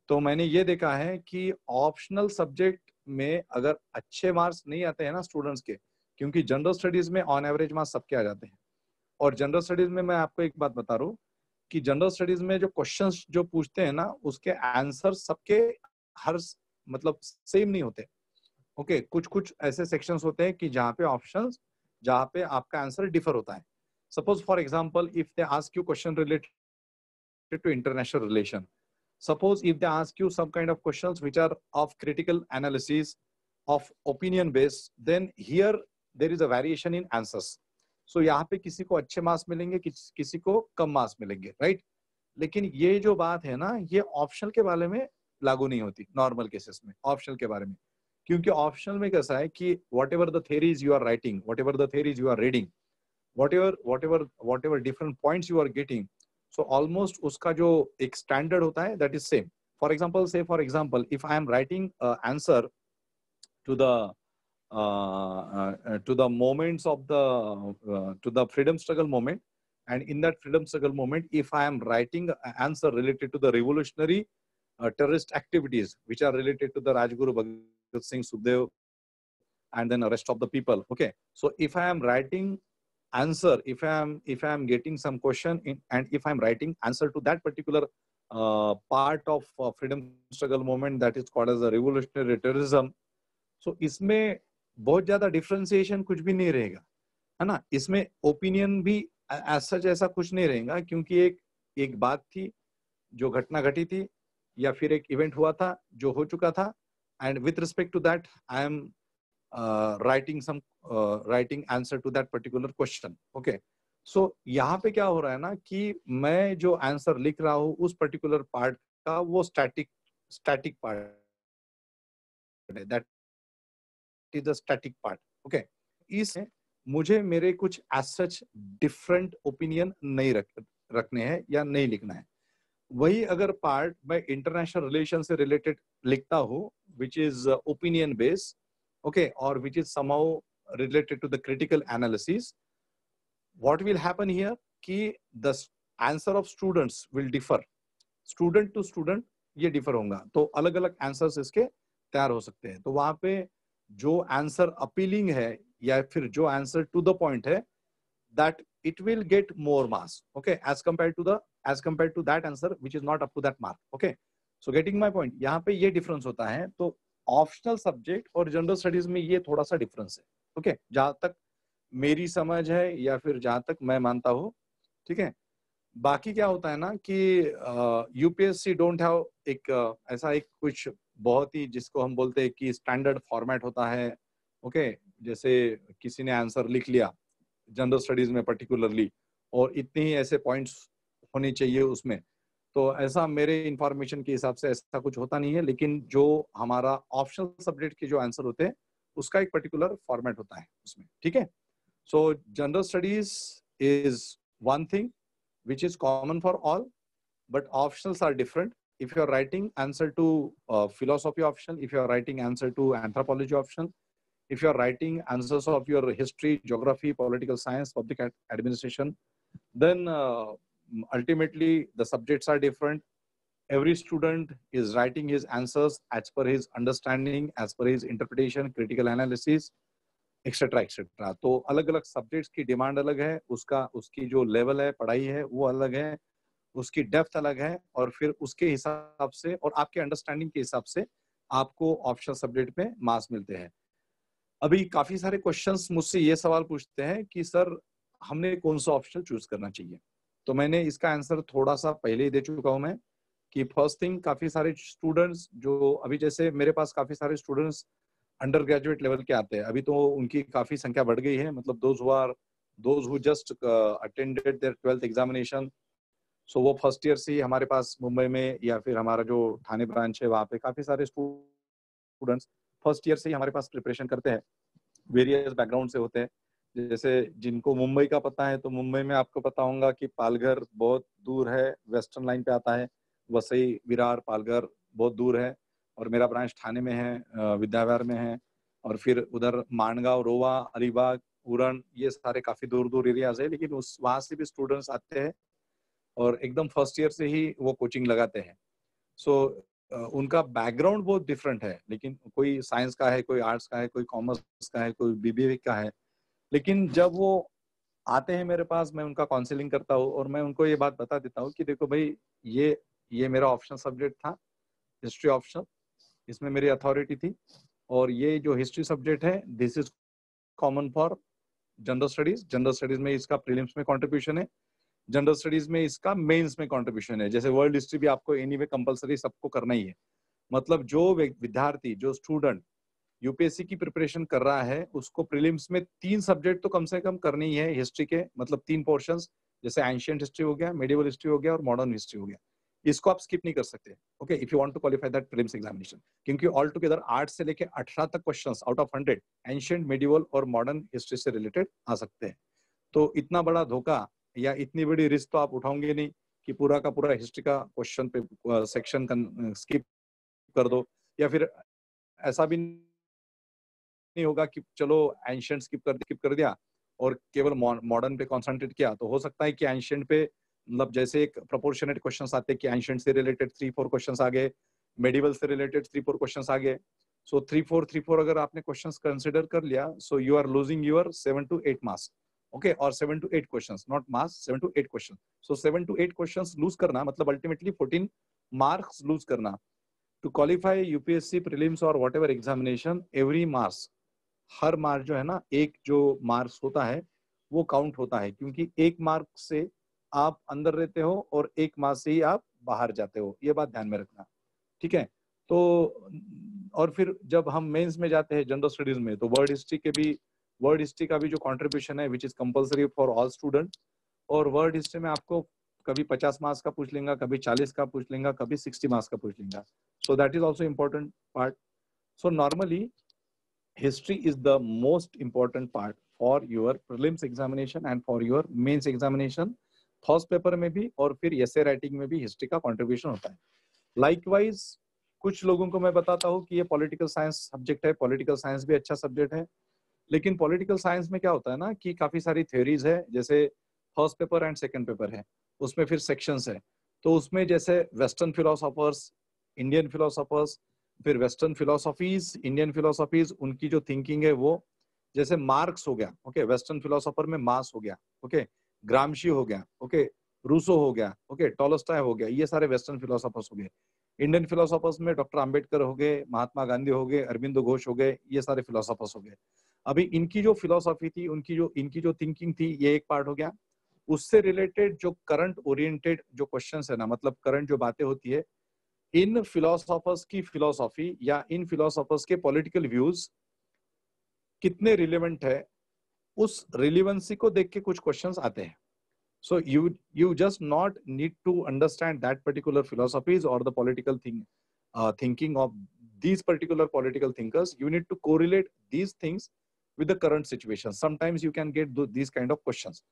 तो मैंने ये देखा है कि ऑप्शनल सब्जेक्ट में अगर अच्छे मार्क्स नहीं आते हैं ना स्टूडेंट्स के, क्योंकि जनरल स्टडीज में ऑन एवरेज मार्क्स सबके आ जाते हैं, और जनरल स्टडीज में मैं आपको एक बात बता रहा हूँ कि जनरल स्टडीज में जो क्वेश्चंस जो पूछते हैं ना, उसके आंसर सबके हर मतलब सेम नहीं होते। ओके कुछ कुछ ऐसे सेक्शंस होते हैं कि जहाँ पे आपका आंसर डिफर होता है. Suppose for example if they ask you question related to international relation, suppose if they ask you some kind of questions which are of critical analysis of opinion based, then here there is a variation in answers. So यहाँ पे किसी को अच्छे marks मिलेंगे, किसी को कम marks मिलेंगे, right? लेकिन ये जो बात है ना, ये ऑप्शनल के बारे में लागू नहीं होती नॉर्मल केसेस में, ऑप्शनल के बारे में. क्योंकि ऑप्शनल में कैसा है कि whatever the theories you are writing, whatever the theories you are reading, whatever different points you are getting, so almost उसका जो एक standard होता है that is same. For example, if I am writing answer to the moments of to the freedom struggle moment, and in that freedom struggle moment, if I am writing an answer related to the revolutionary terrorist activities which are related to the Rajguru Bhagat Singh, Sukhdev, and then the rest of the people. Okay, so if I am writing answer, if I am getting some question in, and if I am writing answer to that particular part of freedom struggle movement that is called as the revolutionary terrorism, so इसमें बहुत ज्यादा differentiation कुछ भी नहीं रहेगा, है ना? इसमें ओपिनियन भी सच ऐसा कुछ नहीं रहेगा, क्योंकि एक बात थी जो घटना घटी थी, या फिर एक इवेंट हुआ था जो हो चुका था, and with respect to that I am writing answer to that particular question. Okay, so यहाँ पे क्या हो रहा है ना कि मैं जो आंसर लिख रहा हूँ उस पर्टिकुलर पार्ट का वो स्टैटिक पार्ट है, that is the static part. Okay, इस मुझे मेरे कुछ एज सच डिफरेंट ओपिनियन नहीं रखने हैं या नहीं लिखना है. वही अगर पार्ट मैं इंटरनेशनल रिलेशन से रिलेटेड लिखता हूँ which is opinion based, okay, or which is somehow related to the critical analysis, what will happen here कि the answer of students will differ, student to student ये differ होगा, तो अलग अलग answers इसके तैयार हो सकते हैं. तो वहां पे जो आंसर अपीलिंग है या फिर जो आंसर टू द पॉइंट है, that it will get more marks, okay, as compared to that answer which is not up to that mark. Okay, so getting my point, यहाँ पे ये difference होता है. तो ऑप्शनल सब्जेक्ट और general studies में ये थोड़ा सा डिफरेंस है. ओके, जहां तक मेरी समझ है या फिर जहां तक मैं मानता हूँ, ठीक है. बाकी क्या होता है ना कि यूपीएससी डोंट हैव एक ऐसा एक कुछ बहुत ही जिसको हम बोलते हैं कि स्टैंडर्ड फॉर्मेट होता है. ओके, जैसे किसी ने आंसर लिख लिया जनरल स्टडीज में पर्टिकुलरली, और इतने ही ऐसे पॉइंट्स होने चाहिए उसमें, तो ऐसा मेरे इंफॉर्मेशन के हिसाब से ऐसा कुछ होता नहीं है. लेकिन जो हमारा ऑप्शनल सब्जेक्ट के जो आंसर होते हैं उसका एक पर्टिकुलर फॉर्मेट होता है उसमें, ठीक है. So general studies is one thing which is common for all, but optionals are different. if you are writing answer to philosophy optional, if you are writing answer to anthropology optional, if you are writing answers of your history, geography, political science, public administration, then ultimately the subjects are different. Every student is writing his answers as per his understanding, as per his interpretation, critical analysis, etc. etc. तो अलग अलग subjects की demand अलग है, उसकी जो level है पढ़ाई है वो अलग है, उसकी डेप्थ अलग है, और फिर उसके हिसाब से और आपके अंडरस्टैंडिंग के हिसाब से आपको ऑप्शनल सब्जेक्ट में मार्क्स मिलते हैं. अभी काफी सारे क्वेश्चंस मुझसे ये सवाल पूछते हैं कि सर हमने कौन सा ऑप्शनल चूज करना चाहिए. तो मैंने इसका आंसर थोड़ा सा पहले ही दे चुका हूं मैं कि फर्स्ट थिंग, काफी सारे स्टूडेंट्स जो अभी जैसे मेरे पास काफी सारे स्टूडेंट्स अंडर ग्रेजुएट लेवल के आते हैं, अभी तो उनकी काफी संख्या बढ़ गई है, मतलब those who just attended their 12th examination, so वो फर्स्ट ईयर से ही हमारे पास मुंबई में या फिर हमारा जो ठाणे ब्रांच है वहाँ पे काफी सारे स्टूडेंट्स फर्स्ट ईयर से ही हमारे पास प्रिपरेशन करते हैं, वेरियस बैकग्राउंड से होते हैं. जैसे जिनको मुंबई का पता है, तो मुंबई में आपको पता होगा कि पालघर बहुत दूर है, वेस्टर्न लाइन पे आता है. वसई, विरार, पालघर बहुत दूर है, और मेरा ब्रांच ठाणे में है, विद्याविहार में है, और फिर उधर मानगांव, रोवा, अलीबाग, उरण, ये सारे काफी दूर दूर एरियाज है. लेकिन वहां से भी स्टूडेंट्स आते हैं और एकदम फर्स्ट ईयर से ही वो कोचिंग लगाते हैं. सो उनका बैकग्राउंड बहुत डिफरेंट है, लेकिन कोई साइंस का है, कोई आर्ट्स का है, कोई कॉमर्स का है, कोई बीबीए का है. लेकिन जब वो आते हैं मेरे पास, मैं उनका काउंसलिंग करता हूँ और मैं उनको ये बात बता देता हूँ कि देखो भाई, ये मेरा ऑप्शनल सब्जेक्ट था, हिस्ट्री ऑप्शनल, इसमें मेरी अथॉरिटी थी, और ये जो हिस्ट्री सब्जेक्ट है this is common for general studies. General studies में इसका प्रीलिम्स में कंट्रीब्यूशन है, जनरल स्टडीज में इसका मेंस में कंट्रीब्यूशन है। जैसे वर्ल्ड हिस्ट्री भी आपको एनीवे कंपलसरी सबको करना ही है। मतलब जो विद्यार्थी, जो स्टूडेंट यूपीएससी की प्रिपरेशन कर रहा है उसको प्रीलिम्स में 3 सब्जेक्ट तो कम से कम करनी ही है हिस्ट्री के, मतलब 3 पोर्शंस, जैसे एंशिएंट हिस्ट्री हो गया, मेडिवल हिस्ट्री हो गया और मॉडर्न हिस्ट्री हो गया। इसको आप स्किप नहीं कर सकते, okay, if you want to qualify that prelims examination, क्योंकि ऑल टुगेदर 8 से लेके 18 तक questions out of 100 ancient, medieval और मॉडर्न हिस्ट्री से रिलेटेड आ सकते हैं। तो इतना बड़ा धोखा या इतनी बड़ी रिस्क तो आप उठाओगे नहीं कि पूरा का पूरा हिस्ट्री का क्वेश्चन पे सेक्शन स्किप कर दो, या फिर ऐसा भी नहीं होगा कि चलो एंशिएंट स्किप कर दिया और केवल मॉडर्न पे कंसंट्रेट किया। तो हो सकता है कि एंशिएंट पे मतलब जैसे एक प्रोपोर्शनेट क्वेश्चंस आते हैं कि एंशिएंट से रिलेटेड 3-4 क्वेश्चंस आ गए, मेडिवल से रिलेटेड 3-4 क्वेश्चंस आ गए। सो 3-4 अगर आपने क्वेश्चंस कंसीडर कर लिया, so you are losing your 7 to 8 marks, okay, और 7 to 8 questions, not marks, 7 to 8 question. So 7 to 8 questions lose करना मतलब अल्टीमेटली 14 मार्क्स लूज करना। टू क्वालिफाई यूपीएससी प्रीलिम्स और व्हाटएवर एग्जामिनेशन, एवरी मार्क्स, हर marks जो है ना, एक जो मार्क्स होता है वो काउंट होता है, क्योंकि एक मार्क से आप अंदर रहते हो और एक मार्क्स से ही आप बाहर जाते हो, ये बात ध्यान में रखना, ठीक है। तो और फिर जब हम मेंस में जाते हैं जनरल स्टडीज में, तो वर्ल्ड हिस्ट्री का भी जो कंट्रीब्यूशन है which is compulsory for all student, और वर्ल्ड हिस्ट्री में आपको कभी 50 मार्क्स का पूछ लेंगे, कभी 40 का पूछ लेंगे, कभी 60 मार्क्स का पूछ लेंगे। सो that is also important part. So normally history is the most important part for your prelims examination and for your mains examination। First paper में भी और फिर essay राइटिंग में भी हिस्ट्री का कंट्रीब्यूशन होता है। लाइकवाइज कुछ लोगों को मैं बताता हूँ कि ये पॉलिटिकल साइंस सब्जेक्ट है, पॉलिटिकल साइंस भी अच्छा सब्जेक्ट है, लेकिन पॉलिटिकल साइंस में क्या होता है ना कि काफी सारी थ्योरीज है, जैसे first paper and second paper है, उसमें फिर सेक्शंस है। तो उसमें जैसे वेस्टर्न फिलोसोफर्स, इंडियन फिलोसोफर्स, फिर वेस्टर्न फिलोसॉफीज, इंडियन फिलोसॉफीज, उनकी जो थिंकिंग है वो, जैसे मार्क्स हो गया, ओके, वेस्टर्न फिलोसोफर में मार्क्स हो गया, ओके, ग्रामशी हो गया, ओके, रूसो हो गया, ओके, टॉलस्टॉय हो गया, ये सारे वेस्टर्न फिलोसोफर्स हो गए। इंडियन फिलोसोफर्स में डॉक्टर अंबेडकर हो गए, महात्मा गांधी हो गए, अरविंदो घोष हो गए, ये सारे फिलोसोफर्स हो गए। अभी इनकी जो फिलोसॉफी थी, इनकी जो थिंकिंग थी, ये एक पार्ट हो गया। उससे रिलेटेड जो करंट ओरिएंटेड जो क्वेश्चंस है ना, मतलब करंट जो बातें होती है, इन फिलोसोफर्स की फिलोसॉफी या इन फिलोसोफर्स के पॉलिटिकल व्यूज कितने रिलेवेंट है, उस रिलेवेंसी को देख के कुछ क्वेश्चंस आते हैं। So you just not need to understand that particular philosophies और the political thinking of these particular political thinkers. You need to correlate these things with the current situation. Sometimes you can get these kind of questions.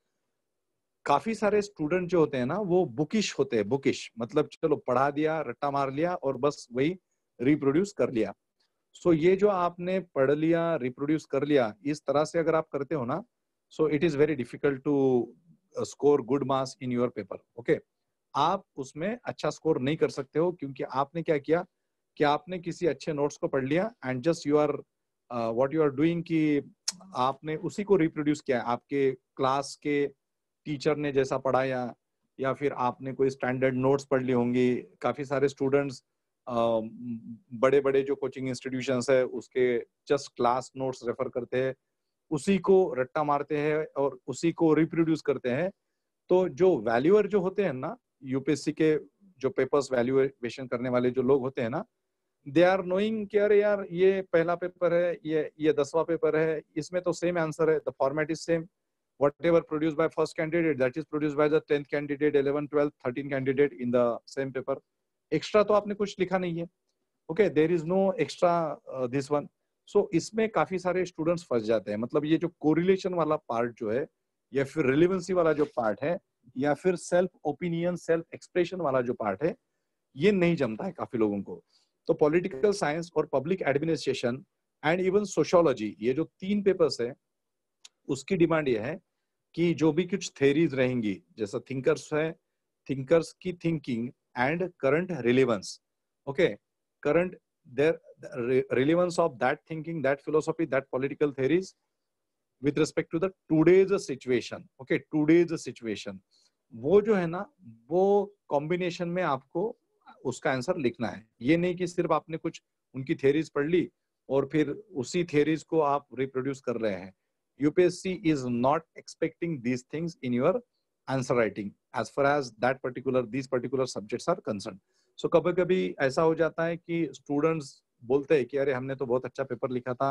काफी सारे student जो होते हैं ना वो bookish होते हैं, बुकिश मतलब चलो पढ़ा दिया, रट्टा मार लिया और बस वही रिप्रोड्यूस कर लिया। सो ये जो आपने पढ़ लिया, रिप्रोड्यूस कर लिया, इस तरह से अगर आप करते हो ना, so it is very difficult to score good marks in your paper, okay. आप उसमें अच्छा स्कोर नहीं कर सकते हो, क्योंकि आपने क्या किया कि आपने किसी अच्छे नोट्स को पढ़ लिया and just you are what you are doing कि आपने उसी को रिप्रोड्यूस किया, आपके क्लास के टीचर ने जैसा पढ़ाया, या फिर आपने कोई स्टैंडर्ड नोट्स पढ़ ली होंगी। काफी सारे स्टूडेंट्स बड़े बड़े जो कोचिंग इंस्टीट्यूशंस है उसके जस्ट क्लास नोट्स रेफर करते हैं, उसी को रट्टा मारते हैं और उसी को रिप्रोड्यूस करते हैं। तो जो वैल्यूअर जो होते हैं ना, यूपीएससी के जो पेपर्स वैल्यूएशन करने वाले जो लोग होते हैं ना, दे आर नोइंग कि अरे यार ये पहला पेपर है, ये 10वां पेपर है, इसमें तो सेम आंसर है, the format is same, whatever produced by first candidate that is produced by the 10th candidate, 11th, 12th, 13th candidate in the same paper. Extra तो आपने कुछ लिखा नहीं है, okay, there is no extra this one. So इसमें काफी सारे students फंस जाते हैं। मतलब ये जो कोरिलेशन वाला पार्ट जो है, या फिर रिलेवेंसी वाला जो पार्ट है, या फिर सेल्फ ओपिनियन, सेल्फ एक्सप्रेशन वाला जो पार्ट है, ये नहीं जमता है काफी लोगों को। तो पॉलिटिकल साइंस और public administration and even sociology, ये जो 3 पेपर्स है, उसकी डिमांड ये है कि जो भी कुछ थेरीज रहेंगी, जैसा थिंकर्स है, थिंकर्स की thinking and current relevance, okay, current their relevance of that thinking, that philosophy, that political theories with respect to the today's situation, okay, today's situation, वो जो है ना, वो कॉम्बिनेशन में आपको उसका आंसर लिखना है। ये नहीं कि सिर्फ आपने कुछ उनकी थेरीज पढ़ ली और फिर उसी थियरीज को आप रिप्रोड्यूस कर रहे हैं. UPSC is not expecting these things in your answer writing as far as these particular subjects are concerned. So कभी कभी ऐसा हो जाता है कि स्टूडेंट्स बोलते हैं कि अरे हमने तो बहुत अच्छा पेपर लिखा था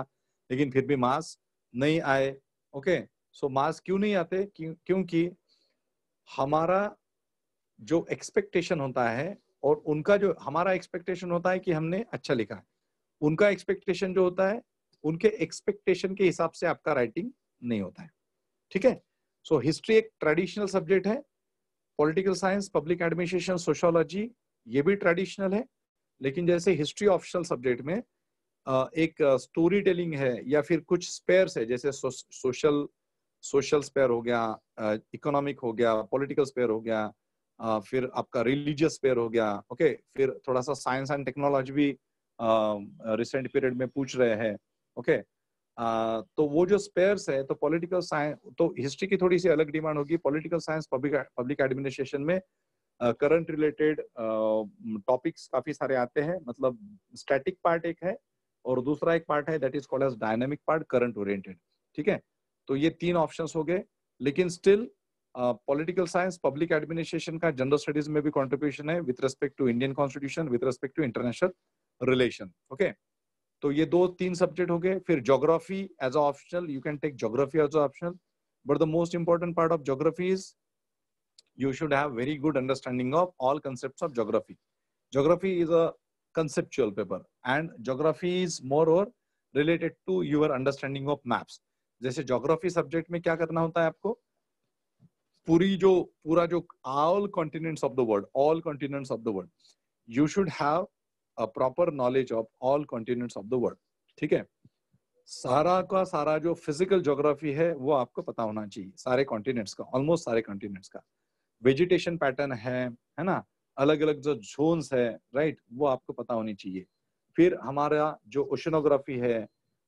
लेकिन फिर भी मार्क्स नहीं आए. ओके, सो मार्क्स क्यों नहीं आते? क्योंकि हमारा जो एक्सपेक्टेशन होता है और उनका जो हमारा एक्सपेक्टेशन होता है कि हमने अच्छा लिखा है, उनका एक्सपेक्टेशन जो होता है उनके एक्सपेक्टेशन के हिसाब से आपका राइटिंग नहीं होता है. ठीक है. सो हिस्ट्री एक ट्रेडिशनल सब्जेक्ट है, political science, public administration, sociology ये भी ट्रेडिशनल है, लेकिन जैसे हिस्ट्री ऑप्शनल सब्जेक्ट में एक स्टोरी टेलिंग है या फिर कुछ स्पेयर्स है, जैसे सोशल स्पेयर हो गया, इकोनॉमिक हो गया, पॉलिटिकल स्पेयर हो गया, फिर आपका रिलीजियस स्पेयर हो गया. ओके, फिर थोड़ा सा साइंस एंड टेक्नोलॉजी भी रिसेंट पीरियड में पूछ रहे हैं. ओके, तो वो जो स्पेयर्स है, तो पॉलिटिकल साइंस, तो हिस्ट्री की थोड़ी सी अलग डिमांड होगी. पॉलिटिकल साइंस, पब्लिक एडमिनिस्ट्रेशन में करंट रिलेटेड टॉपिक्स काफी सारे आते हैं. मतलब स्टैटिक पार्ट एक है और दूसरा एक पार्ट है that is called as dynamic part, current oriented. ठीक है, तो ये 3 ऑप्शंस हो गए. लेकिन still political science, public administration का जनरल स्टडीज में भी कंट्रीब्यूशन है with respect to Indian constitution, with respect to international relation. Okay, तो ये 2-3 सब्जेक्ट हो गए. फिर geography as optional, you can take geography as optional, but the most important part of geography is you should have very good understanding of all concepts of geography. Geography is a conceptual paper and geography is more or related to your understanding of maps. जैसे geography subject में क्या करना होता है आपको, पूरा जो all continents of the world, you should have a proper knowledge of all continents of the world. ठीक है, सारा का सारा जो फिजिकल ज्योग्राफी है वो आपको पता होना चाहिए, सारे कॉन्टिनेंट्स का, ऑलमोस्ट सारे कॉन्टिनेंट्स का. वेजिटेशन पैटर्न है ना, अलग अलग जो जोन्स है, राइट, वो आपको पता होनी चाहिए. फिर हमारा जो ओशनोग्राफी है,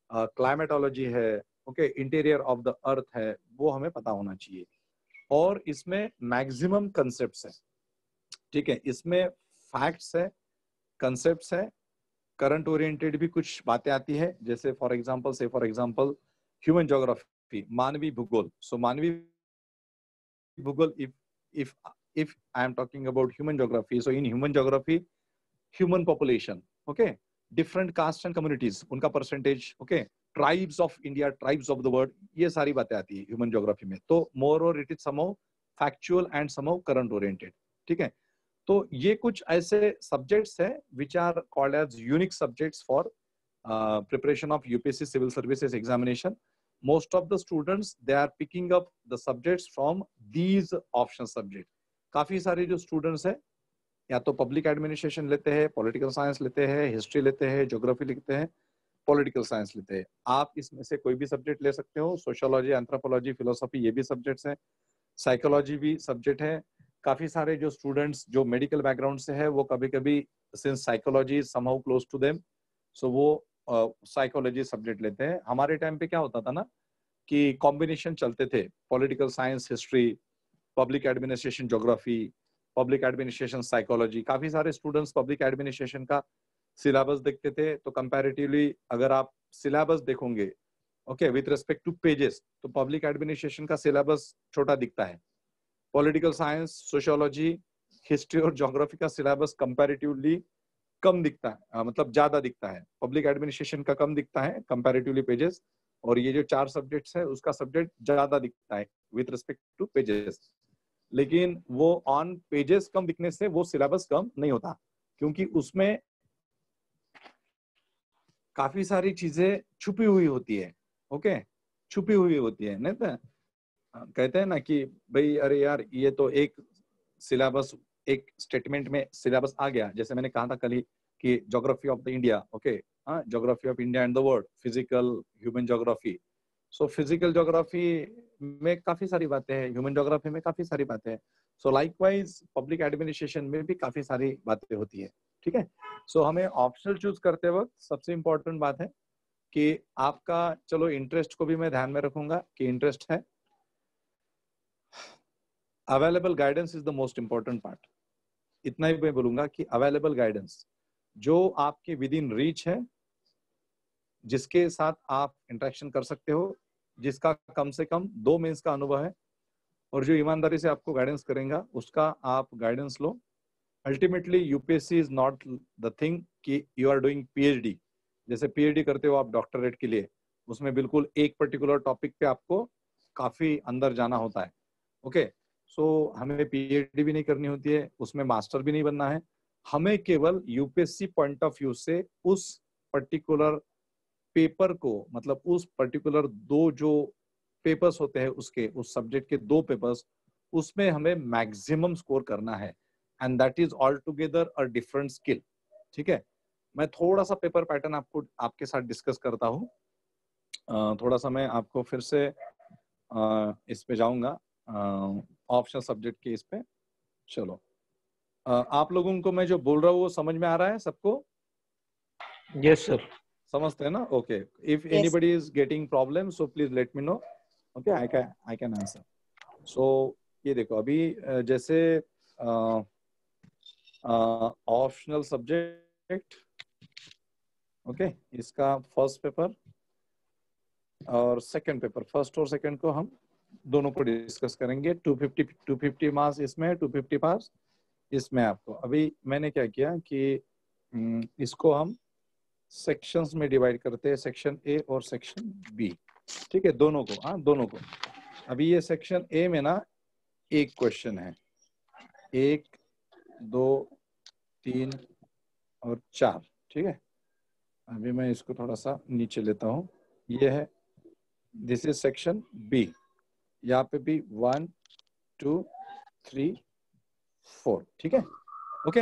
क्लाइमेटोलॉजी है, okay, interior of the earth है, वो हमें पता होना चाहिए. और इसमें मैक्सिमम कंसेप्ट्स है. ठीक है, इसमें फैक्ट्स है, कंसेप्ट्स है, करंट ओरिएंटेड भी कुछ बातें आती है. जैसे फॉर एग्जांपल ह्यूमन ज्योग्राफी, मानवीय भूगोल. सो मानवीय भूगोल, if I am talking about human geography, so in human geography, human population, okay, different castes and communities, उनका percentage, okay, tribes of India, tribes of the world, ये सारी बातें आती है human geography में. तो more or it is somehow factual and somehow current oriented. ठीक है, तो ये कुछ ऐसे subjects है which are called as unique subjects for preparation of UPSC civil services examination. Most of the students, they are picking up the subjects from these optional subjects. काफी सारे जो स्टूडेंट्स हैं या तो पब्लिक एडमिनिस्ट्रेशन लेते हैं, political science लेते हैं, हिस्ट्री लेते हैं, ज्योग्राफी लेते हैं, पॉलिटिकल साइंस लेते हैं. आप इसमें से कोई भी सब्जेक्ट ले सकते हो. सोशियोलॉजी, एंथ्रोपोलॉजी, फिलोसफी ये भी सब्जेक्ट्स हैं, साइकोलॉजी भी सब्जेक्ट है. काफी सारे जो स्टूडेंट्स जो मेडिकल बैकग्राउंड से है वो कभी कभी since psychology is somehow close to them, so वो साइकोलॉजी सब्जेक्ट लेते हैं. हमारे टाइम पे क्या होता था ना कि कॉम्बिनेशन चलते थे, political science history, public administration geography, public administration psychology. काफी सारे स्टूडेंट्स पब्लिक एडमिनिस्ट्रेशन का सिलेबस देखते थे. तो कंपैरेटिवली अगर आप सिलेबस देखोगे, okay, with respect two pages, तो पब्लिक एडमिनिस्ट्रेशन का सिलेबस छोटा दिखता है. पॉलिटिकल साइंस, सोशियोलॉजी, हिस्ट्री और ज्योग्राफी का सिलेबस कंपैरेटिवली कम दिखता है, मतलब ज्यादा दिखता है. पब्लिक एडमिनिस्ट्रेशन का कम दिखता है कंपैरेटिवली पेजेस, और ये जो 4 सब्जेक्ट्स है उसका सब्जेक्ट ज्यादा दिखता है विद रिस्पेक्ट टू पेजेस. लेकिन वो ऑन पेजेस कम दिखने से वो सिलेबस कम नहीं होता, क्योंकि उसमें काफी सारी चीजें छुपी हुई होती है. ओके, छुपी हुई होती है. नहीं तो कहते हैं ना कि भाई अरे यार ये तो एक सिलेबस, एक स्टेटमेंट में सिलेबस आ गया. जैसे मैंने कहा था कल ही कि geography of the India, okay, हाँ, geography of India and the world, physical, human geography. So physical geography में काफी सारी बातें हैं, ह्यूमन ज्योग्राफी में काफी सारी बातें हैं. सो लाइकवाइज पब्लिक एडमिनिस्ट्रेशन में भी काफी सारी बातें होती है. ठीक है, सो हमें ऑप्शनल चूज करते वक्त सबसे इंपॉर्टेंट बात है कि आपका, चलो इंटरेस्ट को भी मैं ध्यान में रखूंगा कि इंटरेस्ट है. Available guidance is the most important part. इतना ही मैं बोलूंगा कि अवेलेबल गाइडेंस जो आपके विद इन रीच है, जिसके साथ आप इंटरेक्शन कर सकते हो, जिसका कम से कम 2 मेंस का अनुभव है, और जो ईमानदारी से आपको गाइडेंस करेगा उसका आप guidance low. Ultimately UPSC is not the thing कि यू आर डूइंग पीएचडी। जैसे पीएचडी करते हो आप डॉक्टरेट के लिए, उसमें बिल्कुल एक पर्टिकुलर टॉपिक पे आपको काफी अंदर जाना होता है। ओके, सो हमें पीएचडी भी नहीं करनी होती है, उसमें मास्टर भी नहीं बनना है। हमें केवल यूपीएससी पॉइंट ऑफ व्यू से उस पर्टिकुलर पेपर को, मतलब उस पर्टिकुलर 2 जो पेपर्स होते हैं उसके, उस सब्जेक्ट के 2 पेपर्स, उसमें हमें मैक्सिमम स्कोर करना है, and that is all together a different skill. ठीक है, मैं थोड़ा सा पेपर पैटर्न आपके साथ डिस्कस करता हूँ। थोड़ा सा मैं आपको फिर से इस पे जाऊंगा, ऑप्शनल सब्जेक्ट के इस पे। चलो, आप लोगों को मैं जो बोल रहा हूँ वो समझ में आ रहा है सबको? Yes sir. समझते हैं ना? Okay, if anybody is getting problem so please let me know. Okay, I can answer. So ये देखो, अभी जैसे ऑप्शनल सब्जेक्ट, ओके, इसका फर्स्ट पेपर और सेकंड पेपर, फर्स्ट और सेकंड को हम दोनों को डिस्कस करेंगे। 250 मार्क्स इसमें, 250 मार्क्स इसमें आपको। अभी मैंने क्या किया कि इसको हम सेक्शंस में डिवाइड करते हैं, सेक्शन ए और सेक्शन बी। ठीक है, दोनों को, हाँ दोनों को। अभी ये सेक्शन ए में ना एक क्वेश्चन है, 1, 2, 3 और 4। ठीक है, अभी मैं इसको थोड़ा सा नीचे लेता हूँ। ये है, दिस इज सेक्शन बी। यहाँ पे भी 1, 2, 3, 4। ठीक है, ओके।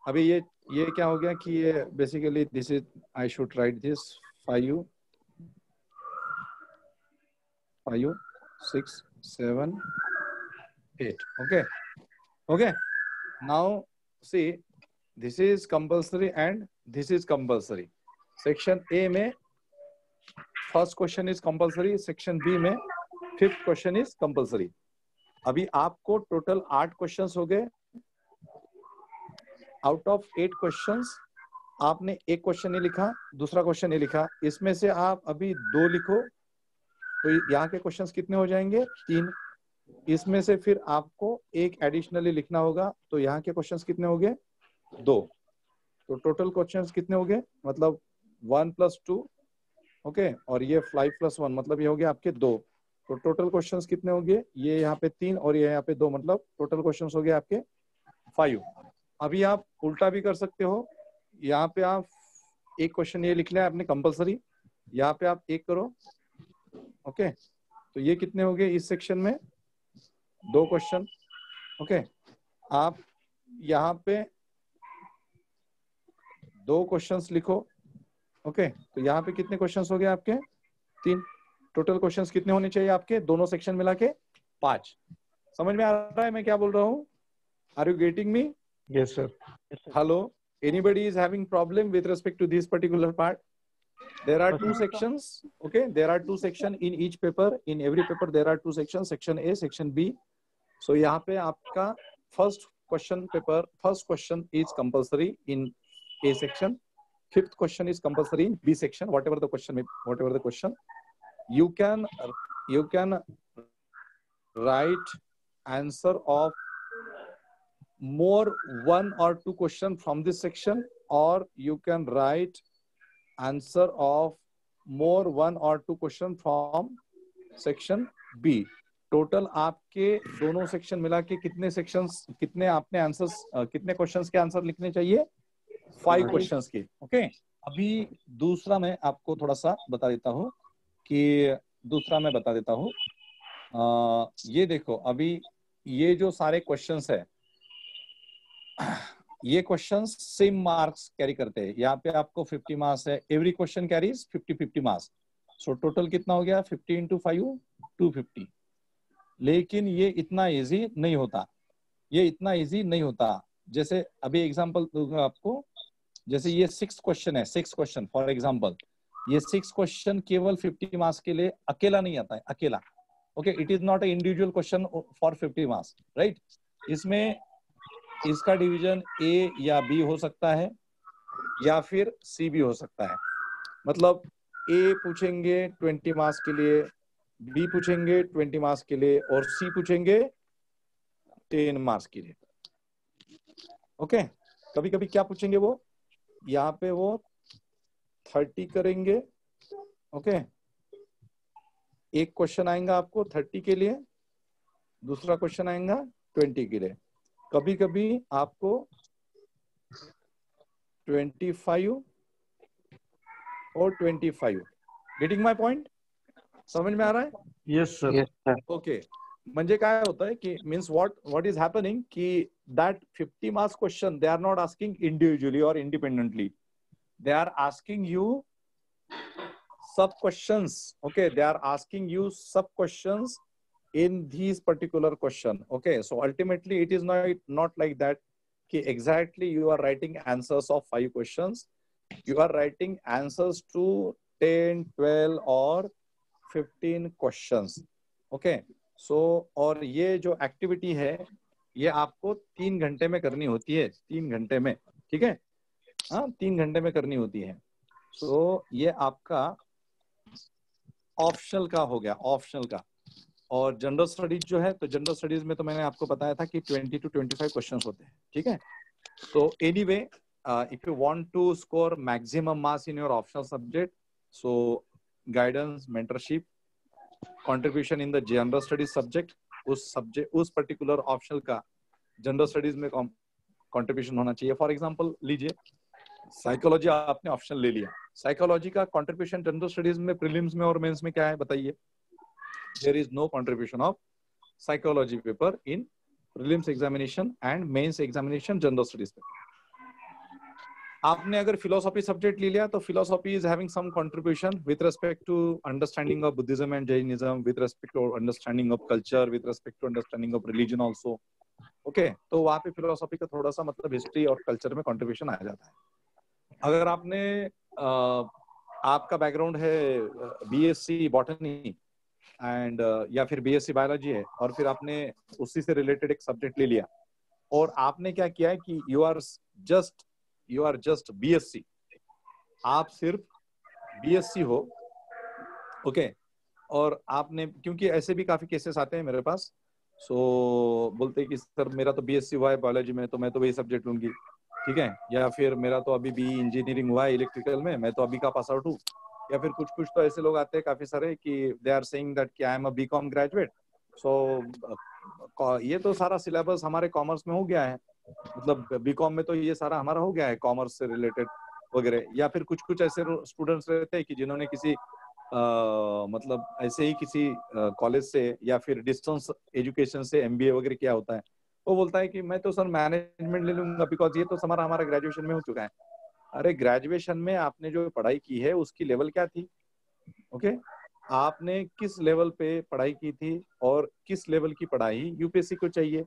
अभी ये क्या हो गया कि ये basically this is, I should write this 5, 6, 7, 8। okay, now see, this is compulsory and this is compulsory. Section A में first question is compulsory, section B में 5th क्वेश्चन इज कंपलसरी। अभी आपको टोटल 8 क्वेश्चंस हो गए। Out of 8 questions आपने एक question नहीं लिखा, दूसरा क्वेश्चन नहीं लिखा, इसमें से आप अभी 2 लिखो, तो यहाँ के क्वेश्चंस कितने हो जाएंगे? 3। इसमें से फिर आपको एक एडिशनली लिखना होगा, तो यहाँ के क्वेश्चंस कितने हो गए? 2। तो टोटल क्वेश्चंस कितने हो गए? मतलब 1 + 2, ओके, और ये 5 + 1, मतलब ये हो गया आपके 2। तो टोटल क्वेश्चंस कितने हो गए? ये यहाँ पे 3 और ये यहाँ पे 2, मतलब टोटल क्वेश्चंस हो गए आपके 5। अभी आप उल्टा भी कर सकते हो, यहाँ पे आप एक क्वेश्चन ये लिख लिया आपने कंपलसरी, यहाँ पे आप एक करो, ओके, तो ये कितने हो गए इस सेक्शन में? 2 क्वेश्चन, ओके। आप यहाँ पे 2 क्वेश्चंस लिखो, ओके, तो यहाँ पे कितने क्वेश्चंस हो गए आपके? 3। टोटल क्वेश्चंस कितने होने चाहिए आपके दोनों सेक्शन मिला के? 5। समझ में आ रहा है मैं क्या बोल रहा हूँ? Are you getting me? Yes sir. Hello, anybody is having problem with respect to this particular part? There are 2 sections, okay, there are 2 sections in each paper. In every paper there are 2 sections, section A, section B. So यहाँ पे आपका first question is compulsory in A section, 5th question is compulsory in B section. Whatever the question, you can write answer of more 1 or 2 question from this section, or you can write answer of more 1 or 2 question from section B. Total आपके दोनों section मिला के कितने sections, कितने आपने answers, कितने questions के answer लिखने चाहिए? 5 क्वेश्चंस के, ओके। अभी दूसरा मैं आपको थोड़ा सा बता देता हूँ ये देखो, अभी ये जो सारे क्वेश्चंस है, ये क्वेश्चंस सेम मार्क्स कैरी करते हैं। यहाँ पे आपको 50 मार्क्स है, every question carries 50 marks. So total कितना हो गया? 50 × 5, 250। लेकिन ये इतना इजी नहीं होता, जैसे अभी एग्जांपल दूंगा आपको। जैसे ये 6 क्वेश्चन है, 6 क्वेश्चन फॉर एग्जांपल, ये 6 क्वेश्चन केवल 50 मार्क्स के लिए अकेला नहीं आता है, अकेला, okay. It is not a individual question for 50 marks, right. इसमें इसका डिवीजन A या B हो सकता है, या फिर C भी हो सकता है। मतलब ए पूछेंगे 20 मार्क्स के लिए, बी पूछेंगे 20 मार्क्स के लिए और सी पूछेंगे 10 मार्क्स के लिए। ओके, कभी कभी क्या पूछेंगे वो, यहाँ पे वो 30 करेंगे। ओके, एक क्वेश्चन आएगा आपको 30 के लिए, दूसरा क्वेश्चन आएगा 20 के लिए। कभी कभी आपको 25 और 25। Getting my point? समझ में आ रहा है? Yes sir. Yes sir. Okay, म्हणजे काय होता है कि मीन्स व्हाट इज हैपनिंग कि that 50 marks question they are not asking individually और independently, they are asking you sub questions. Okay, they are asking you sub questions in these particular question. Okay, so ultimately it is not like that कि exactly you are writing answers of 5 questions, you are writing answers to 10, 12 or 15 questions. Okay, so और ये जो activity है ये आपको 3 घंटे में करनी होती है, 3 घंटे में, ठीक है? हाँ, 3 घंटे में करनी होती है। सो ये आपका ऑप्शनल का हो गया, ऑप्शनल का। और जनरल स्टडीज जो है, तो जनरल स्टडीज में तो मैंने आपको बताया था कि 20 to 25 क्वेश्चंस होते हैं, ठीक है? तो anyway, if you want to score maximum marks in your optional subject, so guidance, mentorship, contribution in the general studies subject, उस पर्टिकुलर ऑप्शनल का जनरल स्टडीज में कंट्रीब्यूशन होना चाहिए। फॉर एग्जांपल लीजिए, साइकोलॉजी आपने ऑप्शन ले लिया, साइकोलॉजी का कंट्रीब्यूशन जनरल स्टडीज में, प्रीलिम्स में और मेंस में क्या है बताइए? There is no contribution of psychology paper in prelims examination and mains examination general studies paper. आपने अगर फिलोसॉफी सब्जेक्ट ले लिया तो philosophy is having some contribution with respect to understanding of Buddhism and Jainism, with respect to understanding of culture, with respect to understanding of religion also. Okay, तो वहां पे philosophy का थोड़ा सा मतलब हिस्ट्री और कल्चर में कंट्रीब्यूशन आ जाता है। अगर आपने आपका बैकग्राउंड है बीएससी बॉटनी एंड या फिर बीएससी बायोलॉजी है और फिर आपने उसी से रिलेटेड एक सब्जेक्ट ले लिया और आपने क्या किया है कि यू आर जस्ट बीएससी, आप सिर्फ बीएससी हो। ओके, और आपने, क्योंकि ऐसे भी काफी केसेस आते हैं मेरे पास, सो बोलते हैं कि सर मेरा तो बीएससी हुआ है बायोलॉजी में, तो मैं तो वही सब्जेक्ट लूंगी, ठीक है? या फिर मेरा तो अभी बी इंजीनियरिंग हुआ है इलेक्ट्रिकल में, मैं तो अभी का पास आउट हूँ। या फिर कुछ तो ऐसे लोग आते हैं काफी सारे कि दे आर सेइंग दैट कि I am a BCom graduate, so ये तो सारा सिलेबस हमारे कॉमर्स में हो गया है, मतलब बीकॉम में तो ये सारा हमारा हो गया है कॉमर्स से रिलेटेड वगैरह। या फिर कुछ ऐसे स्टूडेंट्स रहते हैं कि जिन्होंने किसी मतलब ऐसे ही किसी कॉलेज से या फिर डिस्टेंस एजुकेशन से एमबीए वगैरह किया होता है, वो बोलता है कि मैं तो सर मैनेजमेंट ले लूंगा बिकॉज ये तो हमारा ग्रेजुएशन में हो चुका है। अरे ग्रेजुएशन में आपने जो पढ़ाई की है उसकी लेवल क्या थी? ओके, आपने किस लेवल पे पढ़ाई की थी और किस लेवल की पढ़ाई यूपीएससी को चाहिए,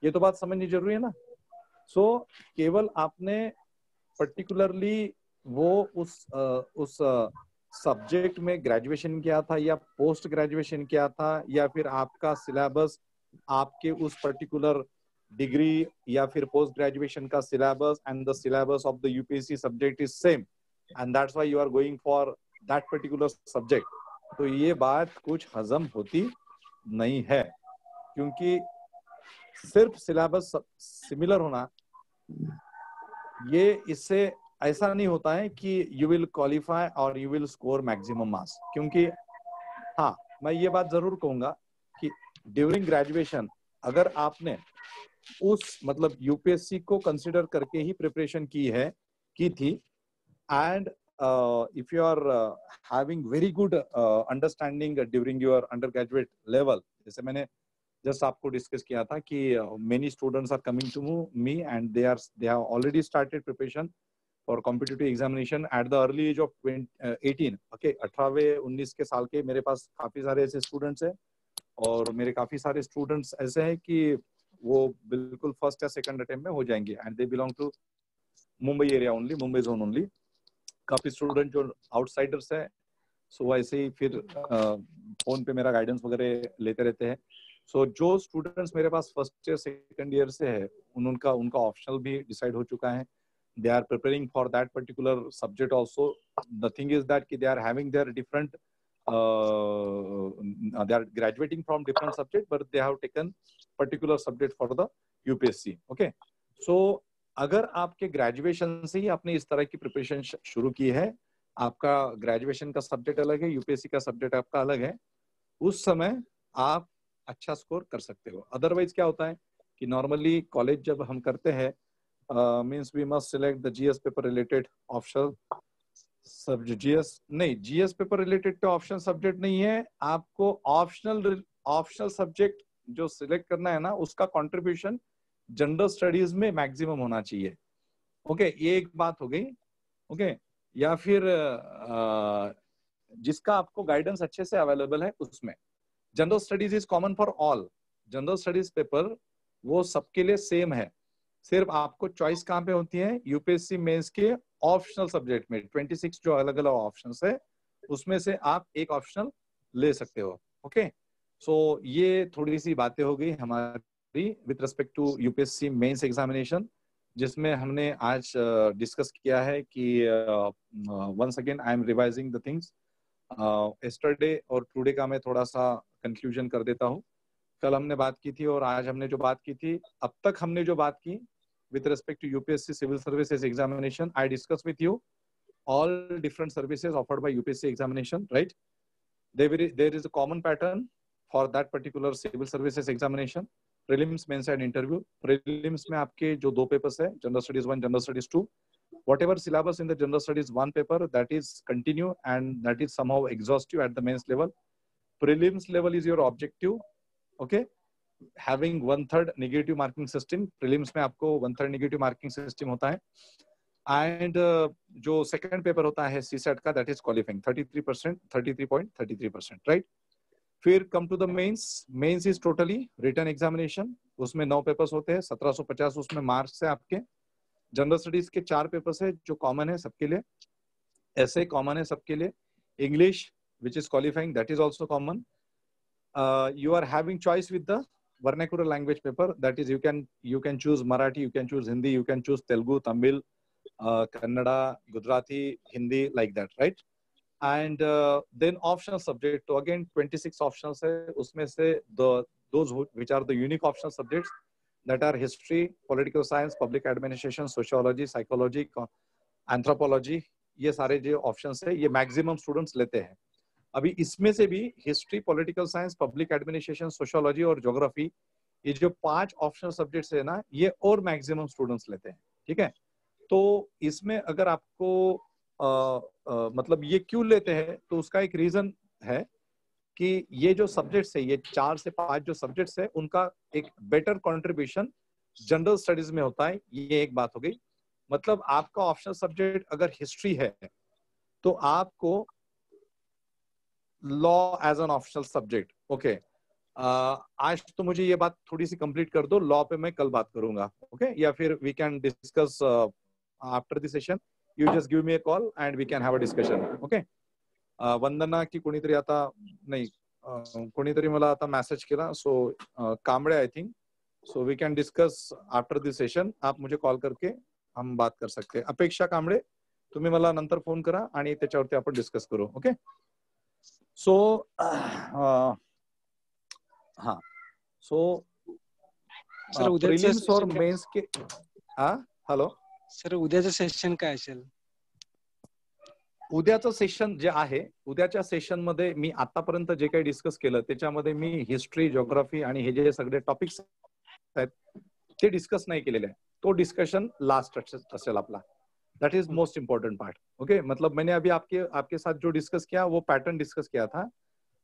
ये तो बात समझनी जरूरी है ना। सो केवल आपने पर्टिकुलरली वो उस सब्जेक्ट में ग्रेजुएशन किया था या पोस्ट ग्रेजुएशन किया था, या फिर आपका सिलेबस आपके उस पर्टिकुलर डिग्री या फिर पोस्ट ग्रेजुएशन का syllabus and the syllabus of the UPSC subject is same and that's why you are going for that particular subject, तो ये बात कुछ हजम होती नहीं है। क्योंकि सिर्फ सिलेबस सिमिलर होना, ये इससे ऐसा नहीं होता है कि यू विल क्वालिफाई और you will score maximum marks. क्योंकि हाँ, मैं ये बात जरूर कहूंगा कि ड्यूरिंग ग्रेजुएशन अगर आपने उस मतलब यूपीएससी को कंसिडर करके ही प्रिपरेशन की थी and if you are having very good understanding during your undergraduate level, जैसे मैंने जस्ट आपको डिस्कस किया था कि many students are coming to me and they have already started preparation for competitive examination at the early age of 18। ओके, 18-19 के साल के मेरे पास काफी सारे ऐसे स्टूडेंट्स हैं और मेरे काफी सारे स्टूडेंट्स ऐसे हैं कि वो बिल्कुल फर्स्ट या सेकंड अटेम्प्ट में हो जाएंगे and they belong to Mumbai area only, Mumbai zone only. काफी स्टूडेंट जो आउटसाइडर्स है, सो ऐसे ही फिर फोन पे मेरा गाइडेंस वगैरह लेते रहते हैं। सो जो स्टूडेंट्स मेरे पास फर्स्ट ईयर सेकंड ईयर से है उनका ऑप्शनल भी डिसाइड हो चुका है, they are preparing for that particular subject also. The thing is that they are having their different they are graduating from different subject, but they have taken particular subject for the UPSC. Okay, so अगर आपके graduation से ही आपने इस तरह की preparation शुरू की है, आपका ग्रेजुएशन का सब्जेक्ट अलग है, यूपीएससी का सब्जेक्ट आपका अलग है, उस समय आप अच्छा स्कोर कर सकते हो. अदरवाइज क्या होता है कि नॉर्मली कॉलेज जब हम करते हैं, means we must select the GS paper related option subject. GS नहीं, जीएस पेपर रिलेटेड तो ऑप्शन सब्जेक्ट नहीं है, आपको ऑप्शनल सब्जेक्ट जो सिलेक्ट करना है ना, उसका कंट्रीब्यूशन जनरल स्टडीज में मैक्सिमम होना चाहिए. ओके, ये एक बात हो गई. ओके, या फिर जिसका आपको गाइडेंस अच्छे से अवेलेबल है उसमें. General studies is common for all. General studies paper वो सबके लिए सेम है. सिर्फ आपको चॉइस कहाँ पे होती है, यूपीएससी मेंस के ऑप्शनल सब्जेक्ट में 26 जो अलग अलग ऑप्शंस है, उसमें से आप एक ऑप्शनल ले सकते हो. ओके, सो ये थोड़ी सी बातें हो गई हमारी with respect to UPSC mains examination, जिसमें हमने आज डिस्कस किया है कि once again I am revising the things. Yesterday और टुडे का मैं थोड़ा सा कंक्लूजन कर देता हूँ. कल हमने बात की थी और आज हमने जो बात की थी, अब तक हमने जो बात की with respect to UPSC civil services examination, I discussed with you all different services offered by UPSC examination, right? There is a common pattern for that particular civil services examination. Prelims, mains and interview. Prelims में आपके जो दो papers है, General Studies 1, General Studies 2. Whatever syllabus in the General Studies 1 paper, that is continue and that is somehow exhaustive at the mains level. Prelims level is your objective. Okay? Having 1/3 negative marking system. Prelims में आपको 1/3 negative marking system होता है. And जो second paper होता है CSAT का, that is qualifying 33%, 33.33%, right? फिर come to the mains. Mains is totally written examination. उसमें 9 पेपर्स होते हैं, 1750 उसमें मार्क्स है आपके. जनरल स्टडीज के 4 पेपर्स है जो कॉमन है सबके लिए. ऐसे कॉमन है सबके लिए. English which is qualifying, that is also common. You are having choice with the vernacular language paper, that is you can choose Marathi, you can choose Hindi, you can choose Telugu, Tamil, Kannada, Gujarati, Hindi, like that, right? And then optional subject, so again 26 options hai, usme se those which are the unique optional subjects, that are history, political science, public administration, sociology, psychology, anthropology, ये सारे जो options है ये maximum students लेते हैं. अभी इसमें से भी history, political science, public administration, sociology और ज्योग्राफी, ये जो 5 ऑप्शनल सब्जेक्ट्स है ना, ये और मैक्सिमम स्टूडेंट्स लेते हैं. ठीक है, तो इसमें अगर आपको मतलब ये क्यों लेते हैं, तो उसका एक रीजन है कि ये जो सब्जेक्ट्स है, ये 4 से 5 जो सब्जेक्ट्स है, उनका एक बेटर कंट्रीब्यूशन जनरल स्टडीज में होता है. ये एक बात हो गई. मतलब आपका ऑप्शनल सब्जेक्ट अगर हिस्ट्री है तो आपको law as an optional subject. Okay, आज तो मुझे ये बात थोड़ी सी कंप्लीट कर दो, लॉ पे मैं कल बात करूंगा. ओके, या फिर we can discuss after the session. You just give me a call and we can have a discussion. Okay, Vandana की कोणीतरी आता नाही, कोणीतरी मला आता मेसेज केला, so Kamble I think. So we can discuss after the session. आप मुझे कॉल करके हम बात कर सकते हैं. अपेक्षा कांबळे, तुम्ही मला नंतर फोन करा आणि त्याच्यावरती आपण डिस्कस करू. ओके, सो हाँ, सो सर प्रीलिम्स और मेंस के हॅलो सर, उद्याचं सेशन काय असेल? उद्याचं सेशन जे आहे, उद्याच्या सेशन मध्ये मी आतापर्यंत जे काही डिस्कस केलं त्याच्यामध्ये मी हिस्ट्री, ज्योग्राफी आणि हे जे सगळे टॉपिक्स आहेत ते डिस्कस नाही केलेले आहे. तो डिस्कशन लास्ट असेल आपला. That is most important part. Okay, मतलब मैंने अभी आपके साथ जो डिस्कस किया वो पैटर्न डिस्कस किया था.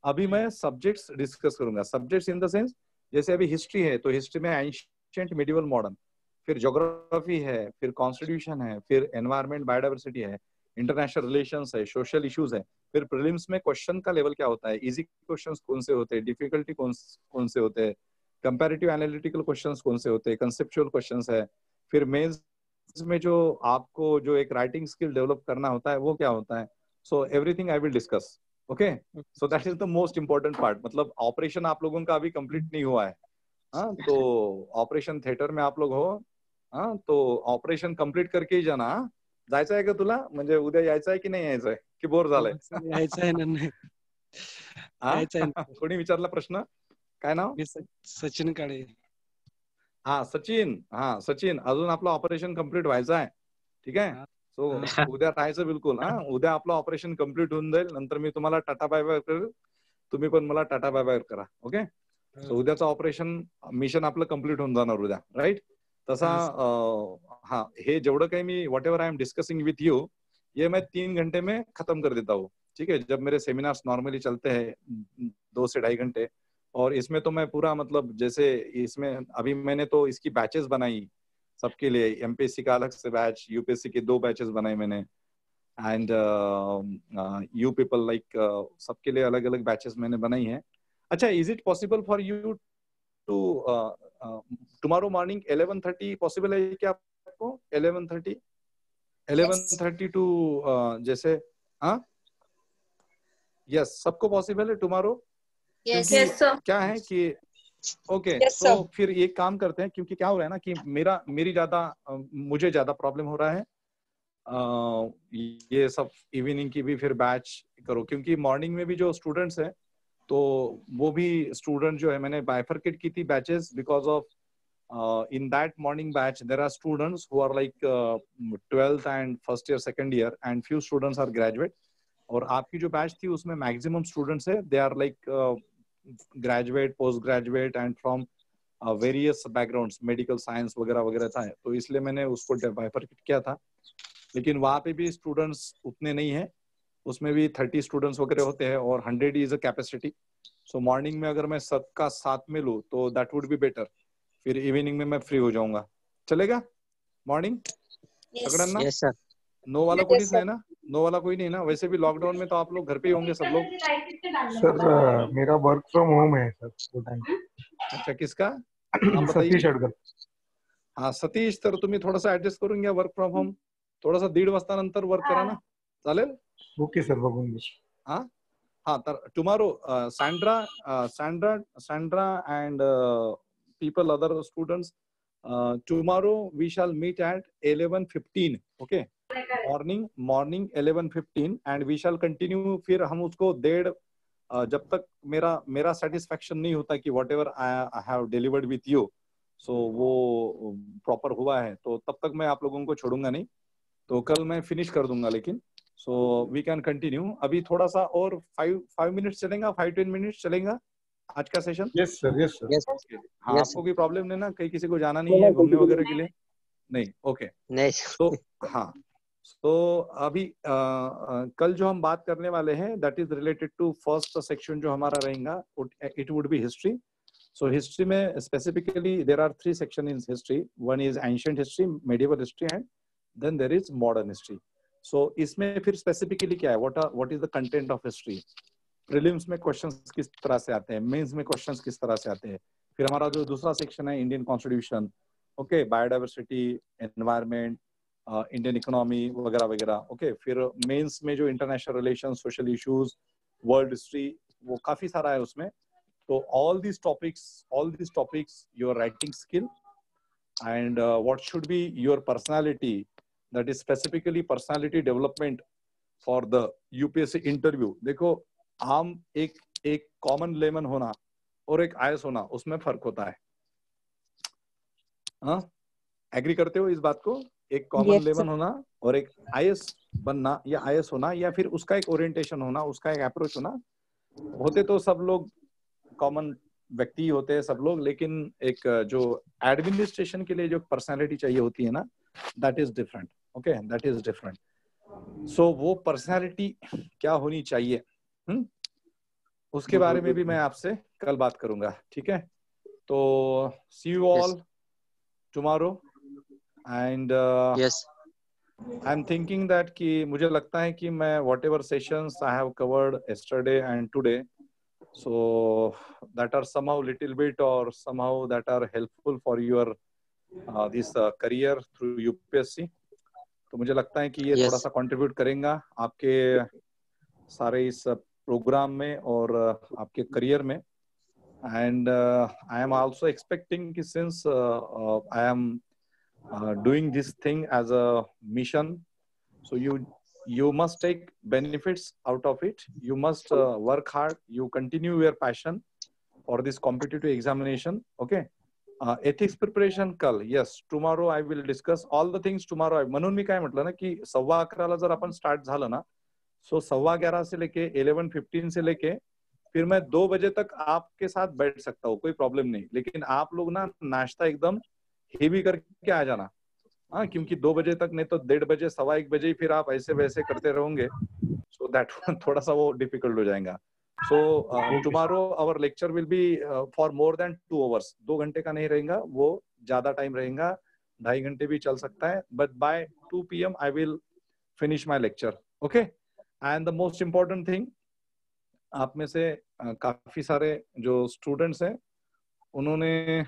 अभी मैं सब्जेक्ट्स डिस्कस करूंगा. सब्जेक्ट्स इन द सेंस, जैसे अभी हिस्ट्री है तो हिस्ट्री में एंशिएंट, मिडिवल, मॉडर्न. फिर ज्योग्राफी है, फिर कॉन्स्टिट्यूशन है, फिर एनवायरमेंट, बायोडाइवर्सिटी है, इंटरनेशनल रिलेशंस है, सोशल इश्यूज है. फिर प्रीलिम्स में क्वेश्चन का लेवल क्या होता है, इजी क्वेश्चंस कौन से होते हैं, डिफिकल्टी कौन से होते हैं, कंपैरेटिव एनालिटिकल क्वेश्चंस कौन से होते हैं, कंसेप्चुअल क्वेश्चंस है. फिर मेंस में जो आपको जो एक राइटिंग स्किल डेवलप करना होता है वो क्या होता है. So everything I will discuss. Okay, so that is the most important part. मतलब ऑपरेशन आप लोगों का अभी कंप्लीट नहीं हुआ है. हाँ, तो ऑपरेशन थिएटर में आप लोग हो, हा, तो ऑपरेशन कम्प्लीट करके ही जाना. हा? जायचं आहे का तुला? म्हणजे उद्या यायचं आहे की नाही यायचंय, की बोर झालंय? सर यायचं आहे ना. नाही हा. यायचं आहे ना सर. कोणी विचारला प्रश्न? काय नाव? मी सचिन काळे. हा सचिन. हा सचिन, अजून आपलं ऑपरेशन कम्प्लीट व्हायचं आहे. ठीक आहे. हा, सो हा. उद्या राहायचं बिलकुल. हा, उद्या आपलं ऑपरेशन कम्प्लीट होऊन जाईल. नंतर मी तुम्हाला टाटा बाय बाय करेल, तुम्ही पण मला टाटा बाय बाय करा. ओके. सो हो. उद्याचं ऑपरेशन मिशन आपलं कम्प्लीट होऊन जाणार उद्या, राईट? तसा हा, सर. हाँ, हे जेवढं काही me what ever I am discussing with you, ये मैं 3 घंटे में खत्म कर देता हूँ. ठीक है. जब मेरे सेमिनार्स नॉर्मली चलते हैं 2 से 2.5 घंटे, और इसमें तो मैं पूरा मतलब जैसे इसमें अभी मैंने तो इसकी बैचेस बनाई सबके लिए. एमपीएससी का अलग से बैच, यूपीएससी के 2 बैचेस बनाए मैंने, एंड यू पीपल लाइक सबके लिए अलग अलग बैचेस मैंने बनाई है. अच्छा, is it possible for you to tomorrow morning 11:30 possible है क्या आपको? 11:30 टू जैसे, हाँ यस, सबको पॉसिबल है टुमारो? Yes. क्योंकि Yes, sir. क्या है कि ओके, Yes, तो sir. फिर एक काम करते हैं, क्योंकि क्या हो रहा है ना कि मुझे ज्यादा प्रॉब्लम हो रहा है. ये सब इवनिंग की भी फिर बैच करो, क्योंकि मॉर्निंग में भी जो स्टूडेंट्स हैं तो वो भी स्टूडेंट जो है मैंने बाइफरकेट की थी batches, because of in that morning batch there are students who are like 12th and first year second year, and few students are graduate. और आपकी जो बैच थी उसमें मैक्सिमम स्टूडेंट्स है, they are like graduate, post graduate and from various backgrounds, medical science वगैरह वगैरह था. तो इसलिए मैंने उसको बाइफरकेट किया था. लेकिन वहाँ पे भी स्टूडेंट्स उतने नहीं है, उसमें भी 30 स्टूडेंट्स वगैरह होते हैं और 100 is a capacity. So morning में अगर मैं सबका साथ में लूँ तो दैट वुड बी बेटर. फिर इवनिंग में मैं फ्री हो जाऊंगा. चलेगा? Morning Yes. पकड़ना. Yes sir. नो वाला Yes, कोई नहीं sir. ना? नो वाला कोई नहीं ना? वैसे भी लॉकडाउन में तो आप लोग घर पे ही होंगे सब लोग. सर मेरा वर्क फ्रॉम होम है सर फुल टाइम. अच्छा, किसका नाम बताइए? सतीश अडगल. हा सतीश, तर तुम्ही थोडासा ऍडजस्ट करून घ्या वर्क फ्रॉम होम. थोडासा 1:30 वाजता नंतर वर्क करा ना, चालेल? ओके सर, बघून घे. हा हा, तर tomorrow Sandra and people, other students, tomorrow we shall meet at 11:15. okay, morning 11:15, and we shall continue. फिर हम उसको जब तक मेरा सेटिस्फेक्शन नहीं होता कि whatever I have delivered with you, so वो प्रॉपर हुआ है, तो तब तक मैं आप लोगों को छोड़ूंगा नहीं. तो कल मैं फिनिश कर दूंगा. लेकिन सो वी कैन कंटिन्यू. अभी थोड़ा सा और 5 मिनट्स चलेगा, 5-10 मिनट्स चलेगा आज का session. Yes sir, yes sir. Yes हाँ, Yes, आपको कोई प्रॉब्लम नहीं ना? कहीं किसी को जाना नहीं है घूमने वगैरह के लिए? नहीं. ओके. नहीं. तो हाँ, तो अभी कल जो हम बात करने वाले हैं that is related to first section जो हमारा रहेगा, it would be history. So history में specifically there are 3 section in history. One is ancient history, medieval history, and then there is modern history. So इसमें फिर specifically क्या है, what is the content of history. Prelims में questions किस तरह से आते हैं, मेंस में क्वेश्चंस किस तरह से आते हैं. फिर हमारा जो दूसरा सेक्शन है Indian constitution, okay, biodiversity, environment, Indian economy वगैरह वगैरह. ओके, फिर मेंस में जो international relation, social issues, world history, वो काफी सारा है उसमें. तो all these topics your writing skill, and what should be your personality, that is specifically personality development for the UPSC interview. देखो, आम एक कॉमन लेमन होना और एक आईएएस होना, उसमें फर्क होता है. हाँ, एग्री करते हो इस बात को? एक कॉमन लेमन होना और एक आईएएस बनना या आईएएस होना, या फिर उसका एक ओरिएंटेशन होना, उसका एक अप्रोच होना. होते तो सब लोग कॉमन व्यक्ति होते हैं सब लोग, लेकिन एक जो एडमिनिस्ट्रेशन के लिए जो पर्सनालिटी चाहिए होती है ना, that is different. Okay, that is different. So वो पर्सनालिटी क्या होनी चाहिए, उसके बारे में भी मैं आपसे कल बात करूंगा. ठीक है? तो see you all tomorrow. And yes. I am thinking that कि मुझे लगता है कि मैं whatever sessions I have covered yesterday and today, so that are somehow little bit or somehow that are helpful for your this career through UPSC. तो मुझे लगता है कि ये थोड़ा सा कंट्रीब्यूट करेगा आपके सारे इस प्रोग्राम में और आपके करियर में. And I am also expecting कि since I am doing this thing as a mission. So you must take benefits out of it. You must work hard. You continue your passion for this competitive examination. Okay. Ethics preparation कल. Yes, tomorrow I will discuss all the things tomorrow. म्हणून मी काय म्हटलं ना की 11:15 जर आपण start झालं ना, सो 11:15 से लेके 11:15 से लेके फिर मैं 2 बजे तक आपके साथ बैठ सकता हूँ, कोई प्रॉब्लम नहीं. लेकिन आप लोग ना नाश्ता एकदम हेवी करके आ जाना. हाँ, क्योंकि 2 बजे तक नहीं तो 1:30 बजे 1:15 बजे फिर आप ऐसे वैसे करते रहोगे, सो दैट थोड़ा सा वो डिफिकल्ट हो जाएगा. So tomorrow our lecture will be for more than 2 hours. 2 घंटे का नहीं रहेगा, वो ज्यादा टाइम रहेगा, 2.5 घंटे भी चल सकता है. But by 2 PM I will finish my lecture. Okay. And the most important thing, आप में से काफी सारे जो स्टूडेंट्स हैं उन्होंने